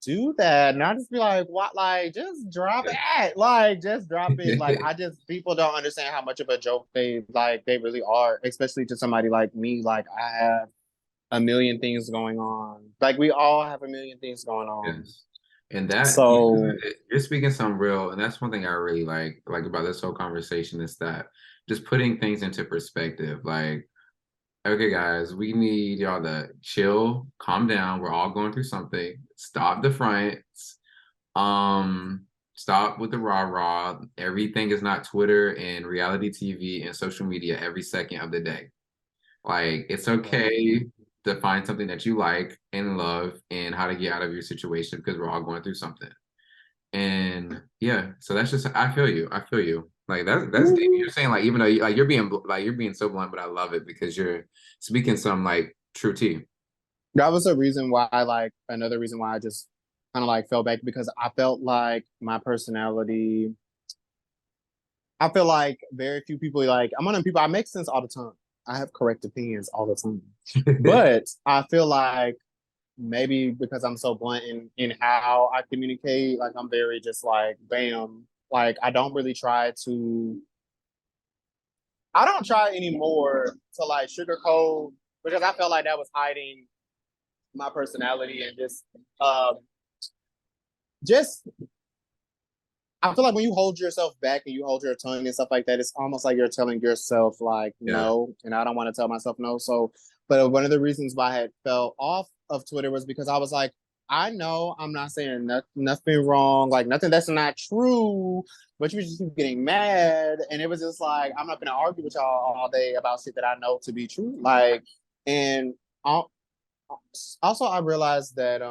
Speaker 2: do that. And I just be like, what? Like, just drop it. Like, just drop it. Like, I just people don't understand how much of a joke they really are, especially to somebody like me. Like, I have a million things going on. Like, we all have a million things going on.
Speaker 1: Yes. And that
Speaker 2: So
Speaker 1: you're speaking some real, and that's one thing I really like about this whole conversation is that just putting things into perspective. Like, okay, guys, we need y'all to chill, calm down. We're all going through something. Stop the fronts. Um, Stop with the rah-rah. Everything is not Twitter and reality TV and social media every second of the day. Like, it's okay to find something that you like and love and how to get out of your situation because we're all going through something. And yeah, so that's just, I feel you. I feel you. Like that's deep. You're saying like even though like you're being so blunt, but I love it because you're speaking some like true tea.
Speaker 2: that was a reason why, like, another reason why I just kind of like fell back because I felt like my personality. I feel like very few people like I'm one of the people I make sense all the time. I have correct opinions all the time. But I feel like maybe because I'm so blunt in how I communicate, like I'm very just like bam. Like I don't try anymore to like sugarcoat because I felt like that was hiding my personality and um just I feel like when you hold yourself back and you hold your tongue and stuff like that, it's almost like you're telling yourself like
Speaker 1: Yeah.
Speaker 2: no, and I don't want to tell myself no. So, but one of the reasons why I had fell off of Twitter was because I was like, I know I'm not saying nothing wrong, like nothing that's not true, but you just keep getting mad, and it was just like I'm not gonna argue with y'all all day about shit that I know to be true, like, and also I realized that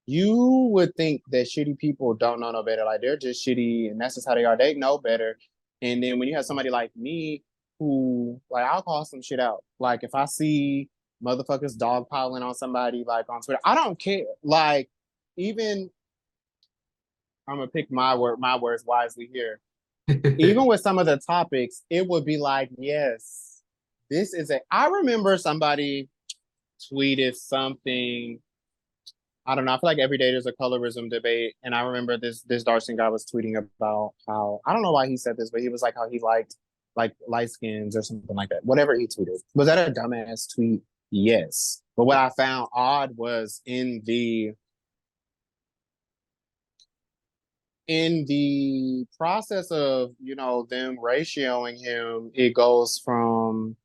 Speaker 2: you would think that shitty people don't know no better. Like they're just shitty and that's just how they are. They know better. And then when you have somebody like me who like I'll call some shit out. Like if I see motherfuckers dogpiling on somebody like on Twitter, I don't care. Like even I'm gonna pick my words wisely here. Even with some of the topics, it would be like, yes, this is a I remember somebody tweeted something. I don't know. I feel like every day there's a colorism debate, and I remember this Darcy guy was tweeting about how I don't know why he said this, but he was like how he liked like light skins or something like that. Whatever he tweeted, was that a dumbass tweet? Yes. But what I found odd was in the process of them ratioing him, it goes from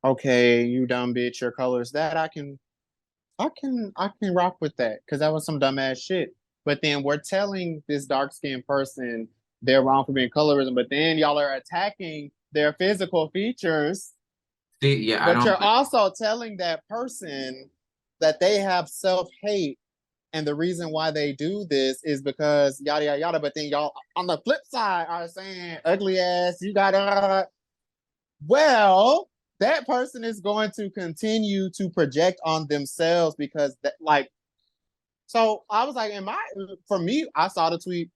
Speaker 2: okay, you dumb bitch, your colors that I can rock with that because that was some dumbass shit. But then we're telling this dark skinned person they're wrong for being colorism, but then y'all are attacking their physical features,
Speaker 1: See, yeah, I
Speaker 2: but
Speaker 1: don't.
Speaker 2: you're also telling that person that they have self-hate and the reason why they do this is because yada yada yada. But then y'all on the flip side are saying ugly ass, you gotta well, that person is going to continue to project on themselves because that like so I was like, am I for me, I saw the tweet.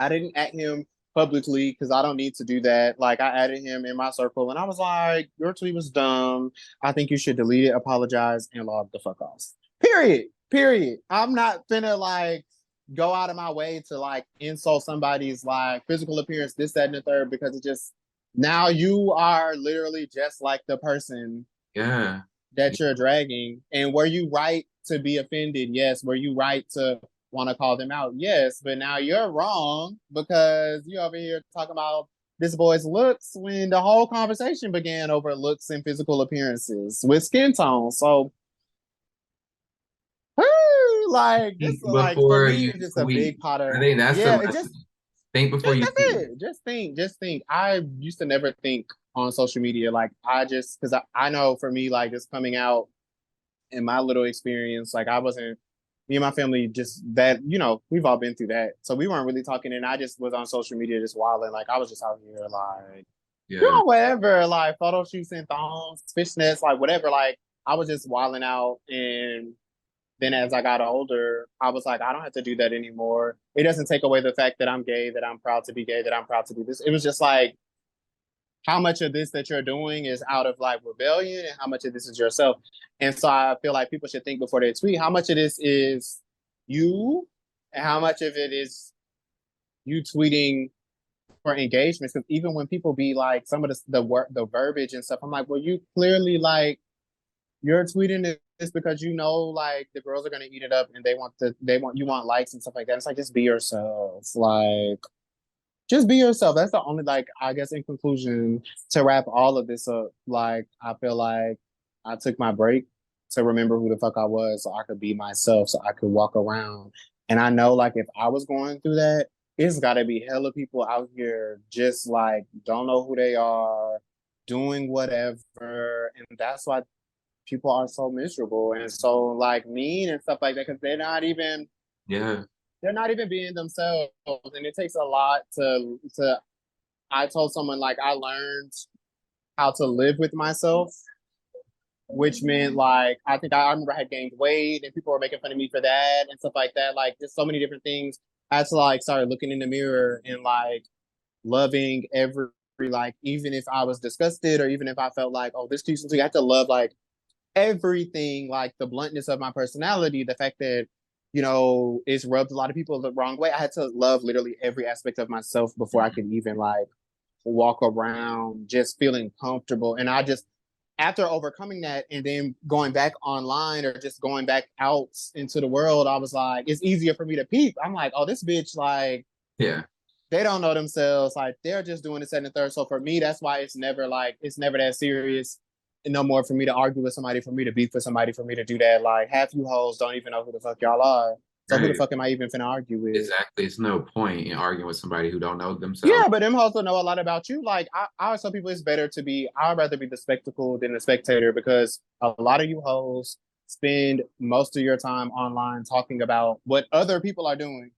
Speaker 2: I didn't at him publicly because I don't need to do that. Like I added him in my circle and I was like, your tweet was dumb. I think you should delete it, apologize, and log the fuck off. Period. Period. I'm not finna like go out of my way to like insult somebody's like physical appearance, this, that, and the third, because it just now you are literally just like the person
Speaker 1: Yeah,
Speaker 2: that you're dragging. And were you right to be offended? Yes. Were you right to want to call them out? Yes. But now you're wrong because you're over here talking about this boy's looks when the whole conversation began over looks and physical appearances with skin tone. So, like this,
Speaker 1: think
Speaker 2: like for
Speaker 1: before
Speaker 2: me,
Speaker 1: you
Speaker 2: it's just a
Speaker 1: tweet.
Speaker 2: big pot
Speaker 1: I
Speaker 2: of
Speaker 1: think that's the
Speaker 2: yeah. It
Speaker 1: lesson. Think before
Speaker 2: just
Speaker 1: you
Speaker 2: that's
Speaker 1: tweet.
Speaker 2: it. Just think. I used to never think on social media. Like I just because I know for me, like just coming out in my little experience, like I wasn't me and my family just that, we've all been through that. So we weren't really talking and I just was on social media just wilding. Like I was just out here like
Speaker 1: Yeah,
Speaker 2: whatever, like photo shoots and thongs, fishnets, like whatever. Like I was just wilding out and then as I got older, I was like, I don't have to do that anymore. It doesn't take away the fact that I'm gay, that I'm proud to be gay, that I'm proud to be this. It was just like how much of this that you're doing is out of like rebellion and how much of this is yourself. And so I feel like people should think before they tweet how much of this is you and how much of it is you tweeting for engagements. Because even when people be like some of the verbiage and stuff, I'm like, well, you clearly like you're tweeting this because you know like the girls are gonna eat it up and you want likes and stuff like that. It's like just be yourself. Like just be yourself. That's the only like I guess in conclusion to wrap all of this up. Like I feel like I took my break to remember who the fuck I was, so I could be myself, so I could walk around. And I know like if I was going through that, it's got to be hella people out here just like don't know who they are, doing whatever, and that's why people are so miserable and so like mean and stuff like that because
Speaker 1: yeah,
Speaker 2: they're not even being themselves, and it takes a lot to. I told someone like I learned how to live with myself, which meant like I remember I had gained weight and people were making fun of me for that and stuff like that. Like just so many different things. I had to like start looking in the mirror and like loving every like even if I was disgusted or even if I felt like oh this too something I had to love like everything like the bluntness of my personality, the fact that it's rubbed a lot of people the wrong way. I had to love literally every aspect of myself before I could even like walk around just feeling comfortable. And I just after overcoming that and then going back online or just going back out into the world, I was like, it's easier for me to peep. I'm like, oh, this bitch, like,
Speaker 1: yeah.
Speaker 2: they don't know themselves. Like, they're just doing the second and third. So for me, that's why it's never that serious. And no more for me to argue with somebody, for me to beef with somebody, for me to do that. Like, half you hoes don't even know who the fuck y'all are. So who the
Speaker 1: Right.
Speaker 2: fuck am I even finna argue with?
Speaker 1: Exactly. It's no point in arguing with somebody who don't know themselves.
Speaker 2: Yeah, but them also know a lot about you. Like I always tell people it's better to be I'd rather be the spectacle than the spectator because a lot of you hoes spend most of your time online talking about what other people are doing.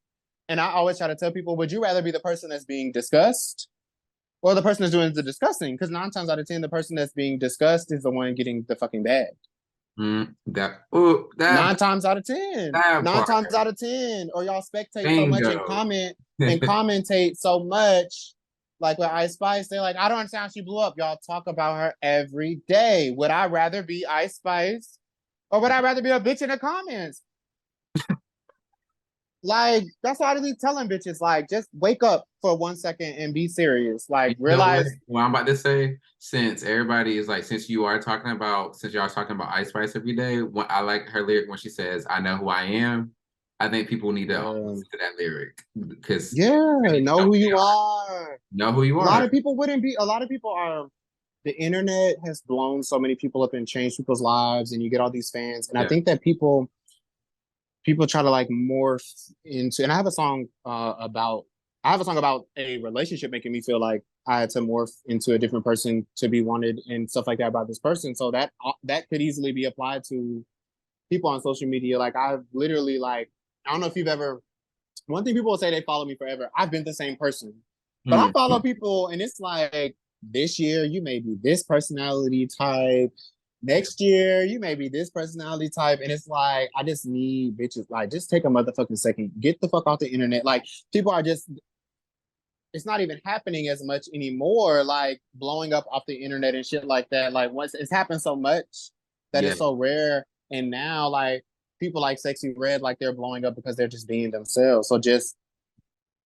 Speaker 2: And I always try to tell people, would you rather be the person that's being discussed or the person that's doing the discussing? Because 9 times out of 10, the person that's being discussed is the one getting the fucking bag.
Speaker 1: That oh
Speaker 2: Nine times out of ten.
Speaker 1: that
Speaker 2: Nine
Speaker 1: part.
Speaker 2: times out of 10. Or y'all spectate so much and
Speaker 1: Bingo.
Speaker 2: comment and commentate so much. Like with Ice Spice, they're like, I don't understand how she blew up. Y'all talk about her every day. Would I rather be Ice Spice or would I rather be a bitch in the comments? Like, that's why I be telling bitches, like, just wake up for 1 second and be serious. Like,
Speaker 1: You know
Speaker 2: realize,
Speaker 1: what I'm about to say? Since everybody is like, since y'all are talking about Ice Spice every day, I like her lyric when she says, I know who I am. I think people need to
Speaker 2: yeah,
Speaker 1: listen to that lyric because
Speaker 2: yeah,
Speaker 1: they need to
Speaker 2: know
Speaker 1: know
Speaker 2: who
Speaker 1: who they
Speaker 2: you
Speaker 1: are.
Speaker 2: are.
Speaker 1: Know who you
Speaker 2: A lot
Speaker 1: are.
Speaker 2: of people wouldn't be, a lot of people are the internet has blown so many people up and changed people's lives, and you get all these fans. And I
Speaker 1: Yeah.
Speaker 2: think that people try to like morph into. And I have a song about a relationship making me feel like I had to morph into a different person to be wanted and stuff like that about this person. So that could easily be applied to people on social media. Like I've literally like I don't know if you've ever. One thing people will say they follow me forever. I've been the same person, but I
Speaker 1: Mm.
Speaker 2: follow people, and it's like this year you may be this personality type. Next year you may be this personality type, and it's like I just need bitches. Like just take a motherfucking second, get the fuck off the internet. Like people are just. It's not even happening as much anymore. Like blowing up off the internet and shit like that. Like once it's happened so much that
Speaker 1: Yeah.
Speaker 2: it's so rare, and now like people like Sexy Red, like they're blowing up because they're just being themselves. So just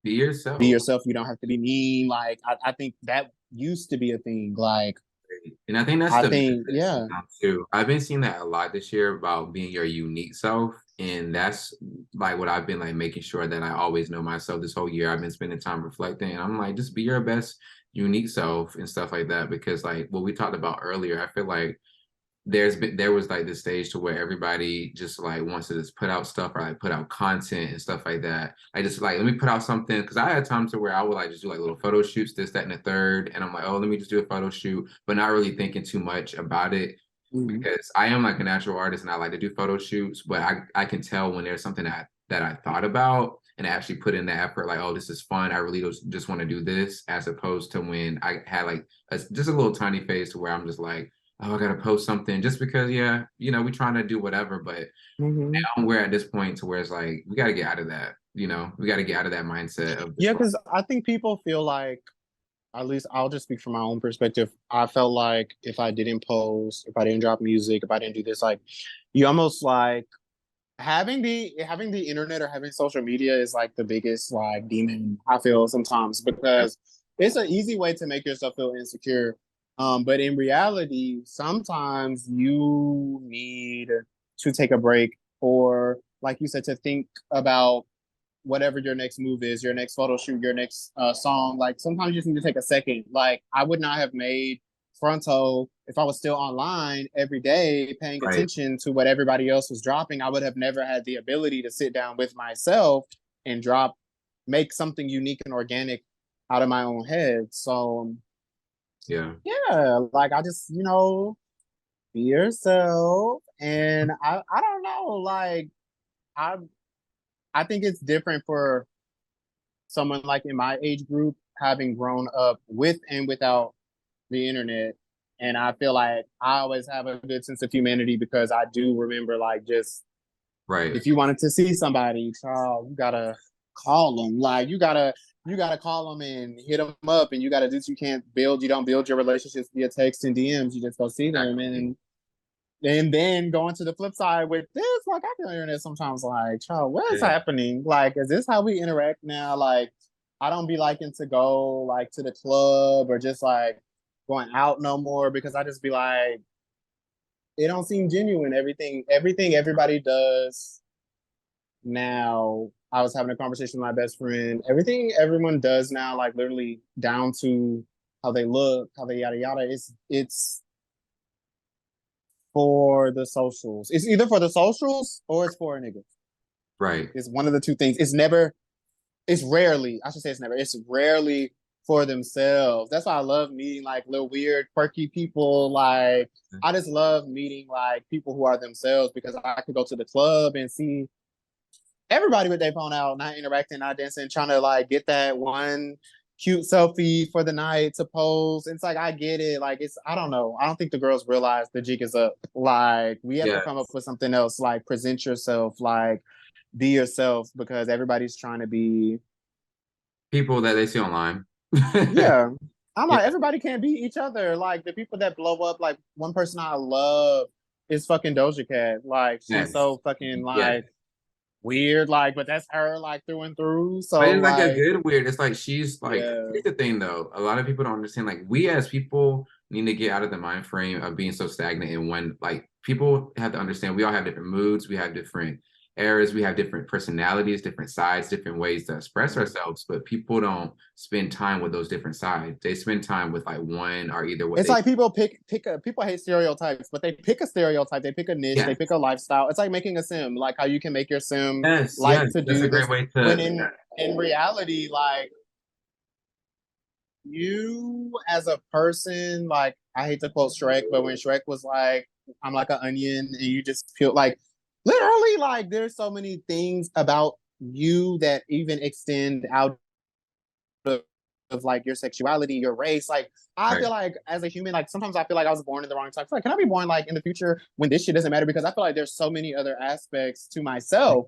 Speaker 1: Be
Speaker 2: be
Speaker 1: yourself.
Speaker 2: yourself. You don't have to be mean. Like I think that used to be a thing. Like
Speaker 1: And I think that's
Speaker 2: I
Speaker 1: the
Speaker 2: think,
Speaker 1: message
Speaker 2: yeah.
Speaker 1: now too. I've been seeing that a lot this year about being your unique self. And that's like what I've been like making sure that I always know myself this whole year. I've been spending time reflecting. And I'm like, just be your best unique self and stuff like that. Because like what we talked about earlier, I feel like there was like this stage to where everybody just like wants to just put out stuff or like put out content and stuff like that. I just like let me put out something because I had time to where I would like just do like little photo shoots, this, that, and the third. And I'm like, oh, let me just do a photo shoot, but not really thinking too much about it
Speaker 2: Mhm.
Speaker 1: because I am like a natural artist and I like to do photo shoots, but I can tell when there's something that I thought about and I actually put in the effort, like, oh, this is fun. I really just want to do this, as opposed to when I had like just a little tiny phase to where I'm just like, oh, I gotta post something just because, yeah, we're trying to do whatever. But
Speaker 2: Mhm.
Speaker 1: now we're at this point to where it's like we gotta get out of that. We gotta get out of that mindset of
Speaker 2: Yeah,
Speaker 1: just like,
Speaker 2: because I think people feel like, at least I'll just speak from my own perspective. I felt like if I didn't post, if I didn't drop music, if I didn't do this, like you almost like having the internet or having social media is like the biggest like demon I feel sometimes
Speaker 1: yeah,
Speaker 2: because it's an easy way to make yourself feel insecure. But in reality, sometimes you need to take a break or like you said, to think about whatever your next move is, your next photo shoot, your next song. Like sometimes you just need to take a second. Like I would not have made Fronto if I was still online every day paying
Speaker 1: right,
Speaker 2: attention to what everybody else was dropping. I would have never had the ability to sit down with myself and make something unique and organic out of my own head. So
Speaker 1: yeah,
Speaker 2: yeah, like I just, be yourself. And I don't know, like I I think it's different for someone like in my age group having grown up with and without the internet. And I feel like I always have a good sense of humanity because I do remember like just
Speaker 1: right,
Speaker 2: if you wanted to see somebody, child, you gotta call them. Like you gotta call them and hit them up, and you gotta do. You don't build your relationships via text and DMs. You just go see them,
Speaker 1: exactly,
Speaker 2: and then going to the flip side with this, like I feel internet sometimes like, child, what is
Speaker 1: yeah,
Speaker 2: happening? Like, is this how we interact now? Like, I don't be liking to go like to the club or just like going out no more because I just be like, it don't seem genuine. Everything everybody does now. I was having a conversation with my best friend. Everything everyone does now, like literally down to how they look, how they yada yada. It's for the socials. It's either for the socials or it's for a nigga.
Speaker 1: right,
Speaker 2: It's one of the two things. It's rarely, I should say it's rarely for themselves. That's why I love meeting like little weird, quirky people. Like, I just love meeting like people who are themselves because I could go to the club and see everybody with their phone out, not interacting, not dancing, trying to like get that one cute selfie for the night to pose. It's like I get it. Like I don't know. I don't think the girls realize the jig is up. Like we have to
Speaker 1: yeah.
Speaker 2: come up with something else. Like present yourself. Like be yourself because everybody's trying to be.
Speaker 1: People that they see online.
Speaker 2: Yeah. I'm
Speaker 1: Yeah,
Speaker 2: like everybody can't be each other. Like the people that blow up. Like one person I love is fucking Doja Cat. Like she's
Speaker 1: yes,
Speaker 2: so fucking
Speaker 1: yes.
Speaker 2: like weird. Like but that's her like through and through.
Speaker 1: But
Speaker 2: So
Speaker 1: it's like a
Speaker 2: like
Speaker 1: good weird. It's like she's like,
Speaker 2: yeah.
Speaker 1: here's the thing though. A lot of people don't understand. Like, we as people need to get out of the mind frame of being so stagnant. And when like people have to understand, we all have different moods, we have different eras, we have different personalities, different sides, different ways to express ourselves, but people don't spend time with those different sides. They spend time with like one or either what
Speaker 2: It's
Speaker 1: they
Speaker 2: like people people hate stereotypes, but they pick a stereotype, they pick a niche, they
Speaker 1: yes,
Speaker 2: pick a lifestyle. It's like making a sim, like how you can make your sim
Speaker 1: yes,
Speaker 2: like
Speaker 1: yes.
Speaker 2: to
Speaker 1: That's a
Speaker 2: do
Speaker 1: great
Speaker 2: this
Speaker 1: way
Speaker 2: when
Speaker 1: to
Speaker 2: in reality, like you as a person, like I hate to quote Shrek, but when Shrek was like, I'm like an onion, and you just feel like literally like there's so many things about you that even extend out of like your sexuality, your race. Like I
Speaker 1: right.
Speaker 2: feel like as a human, like sometimes I feel like I was born in the wrong time. I feel like can I be born like in the future when this shit doesn't matter? Because I feel like there's so many other aspects to myself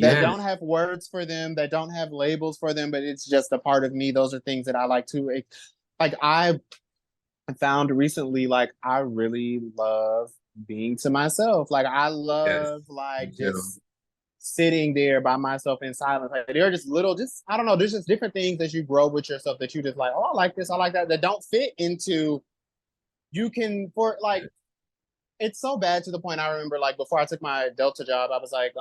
Speaker 2: that don't
Speaker 1: Yes,
Speaker 2: have words for them, that don't have labels for them, but it's just a part of me. Those are things that I like to like I found recently, like I really love being to myself. Like I
Speaker 1: yes,
Speaker 2: love
Speaker 1: me
Speaker 2: like
Speaker 1: too.
Speaker 2: just sitting there by myself in silence. Like there are just little, just I don't know. There's just different things as you grow with yourself that you just like. Oh, I like this. I like that. That don't fit into. You can for like. It's so bad to the point. I remember like before I took my Delta job, I was like,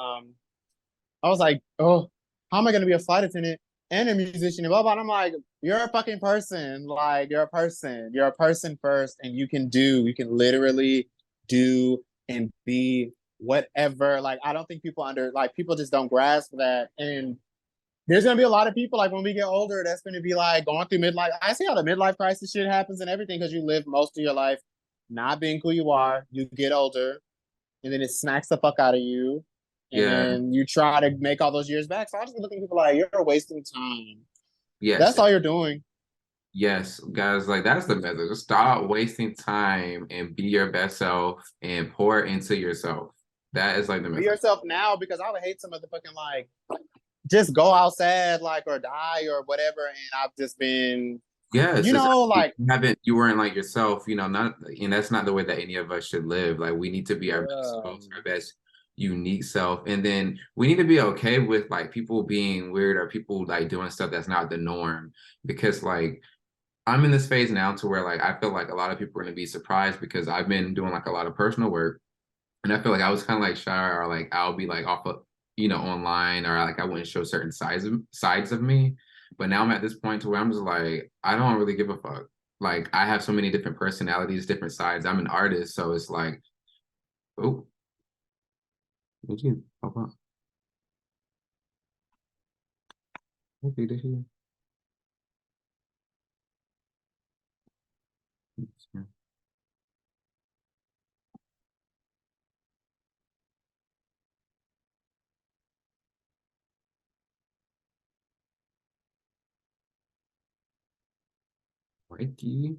Speaker 2: oh, how am I going to be a flight attendant and a musician and blah blah. And I'm like, you're a fucking person. Like you're a person. You're a person first, and you can literally do and be whatever. Like I don't think people just don't grasp that. And there's gonna be a lot of people like when we get older that's gonna be like going through midlife. I see how the midlife crisis shit happens and everything because you live most of your life not being who you are. You get older and then it smacks the fuck out of you. And
Speaker 1: Yeah,
Speaker 2: then you try to make all those years back. So I just be looking at people like you're wasting time.
Speaker 1: yes,
Speaker 2: That's all you're doing.
Speaker 1: yes, guys. Like that's the message. Stop wasting time and be your best self and pour into yourself. That is like the
Speaker 2: Be
Speaker 1: message.
Speaker 2: yourself now because I would hate some motherfucking like just go outside like or die or whatever. And I've just been,
Speaker 1: Yes,
Speaker 2: you know,
Speaker 1: exactly.
Speaker 2: like
Speaker 1: You weren't like yourself, not, and that's not the way that any of us should live. Like we need to be our best selves, our best unique self, and then we need to be okay with like people being weird or people like doing stuff that's not the norm. Because like I'm in this phase now to where like I feel like a lot of people are gonna be surprised because I've been doing like a lot of personal work, and I feel like I was kind of like shy or like I'll be like off of online or like I wouldn't show certain sides of me. But now I'm at this point to where I'm just like I don't really give a fuck. Like I have so many different personalities, different sides. I'm an artist, so it's like, oh, did you pop up? Okay, did you? Mikey.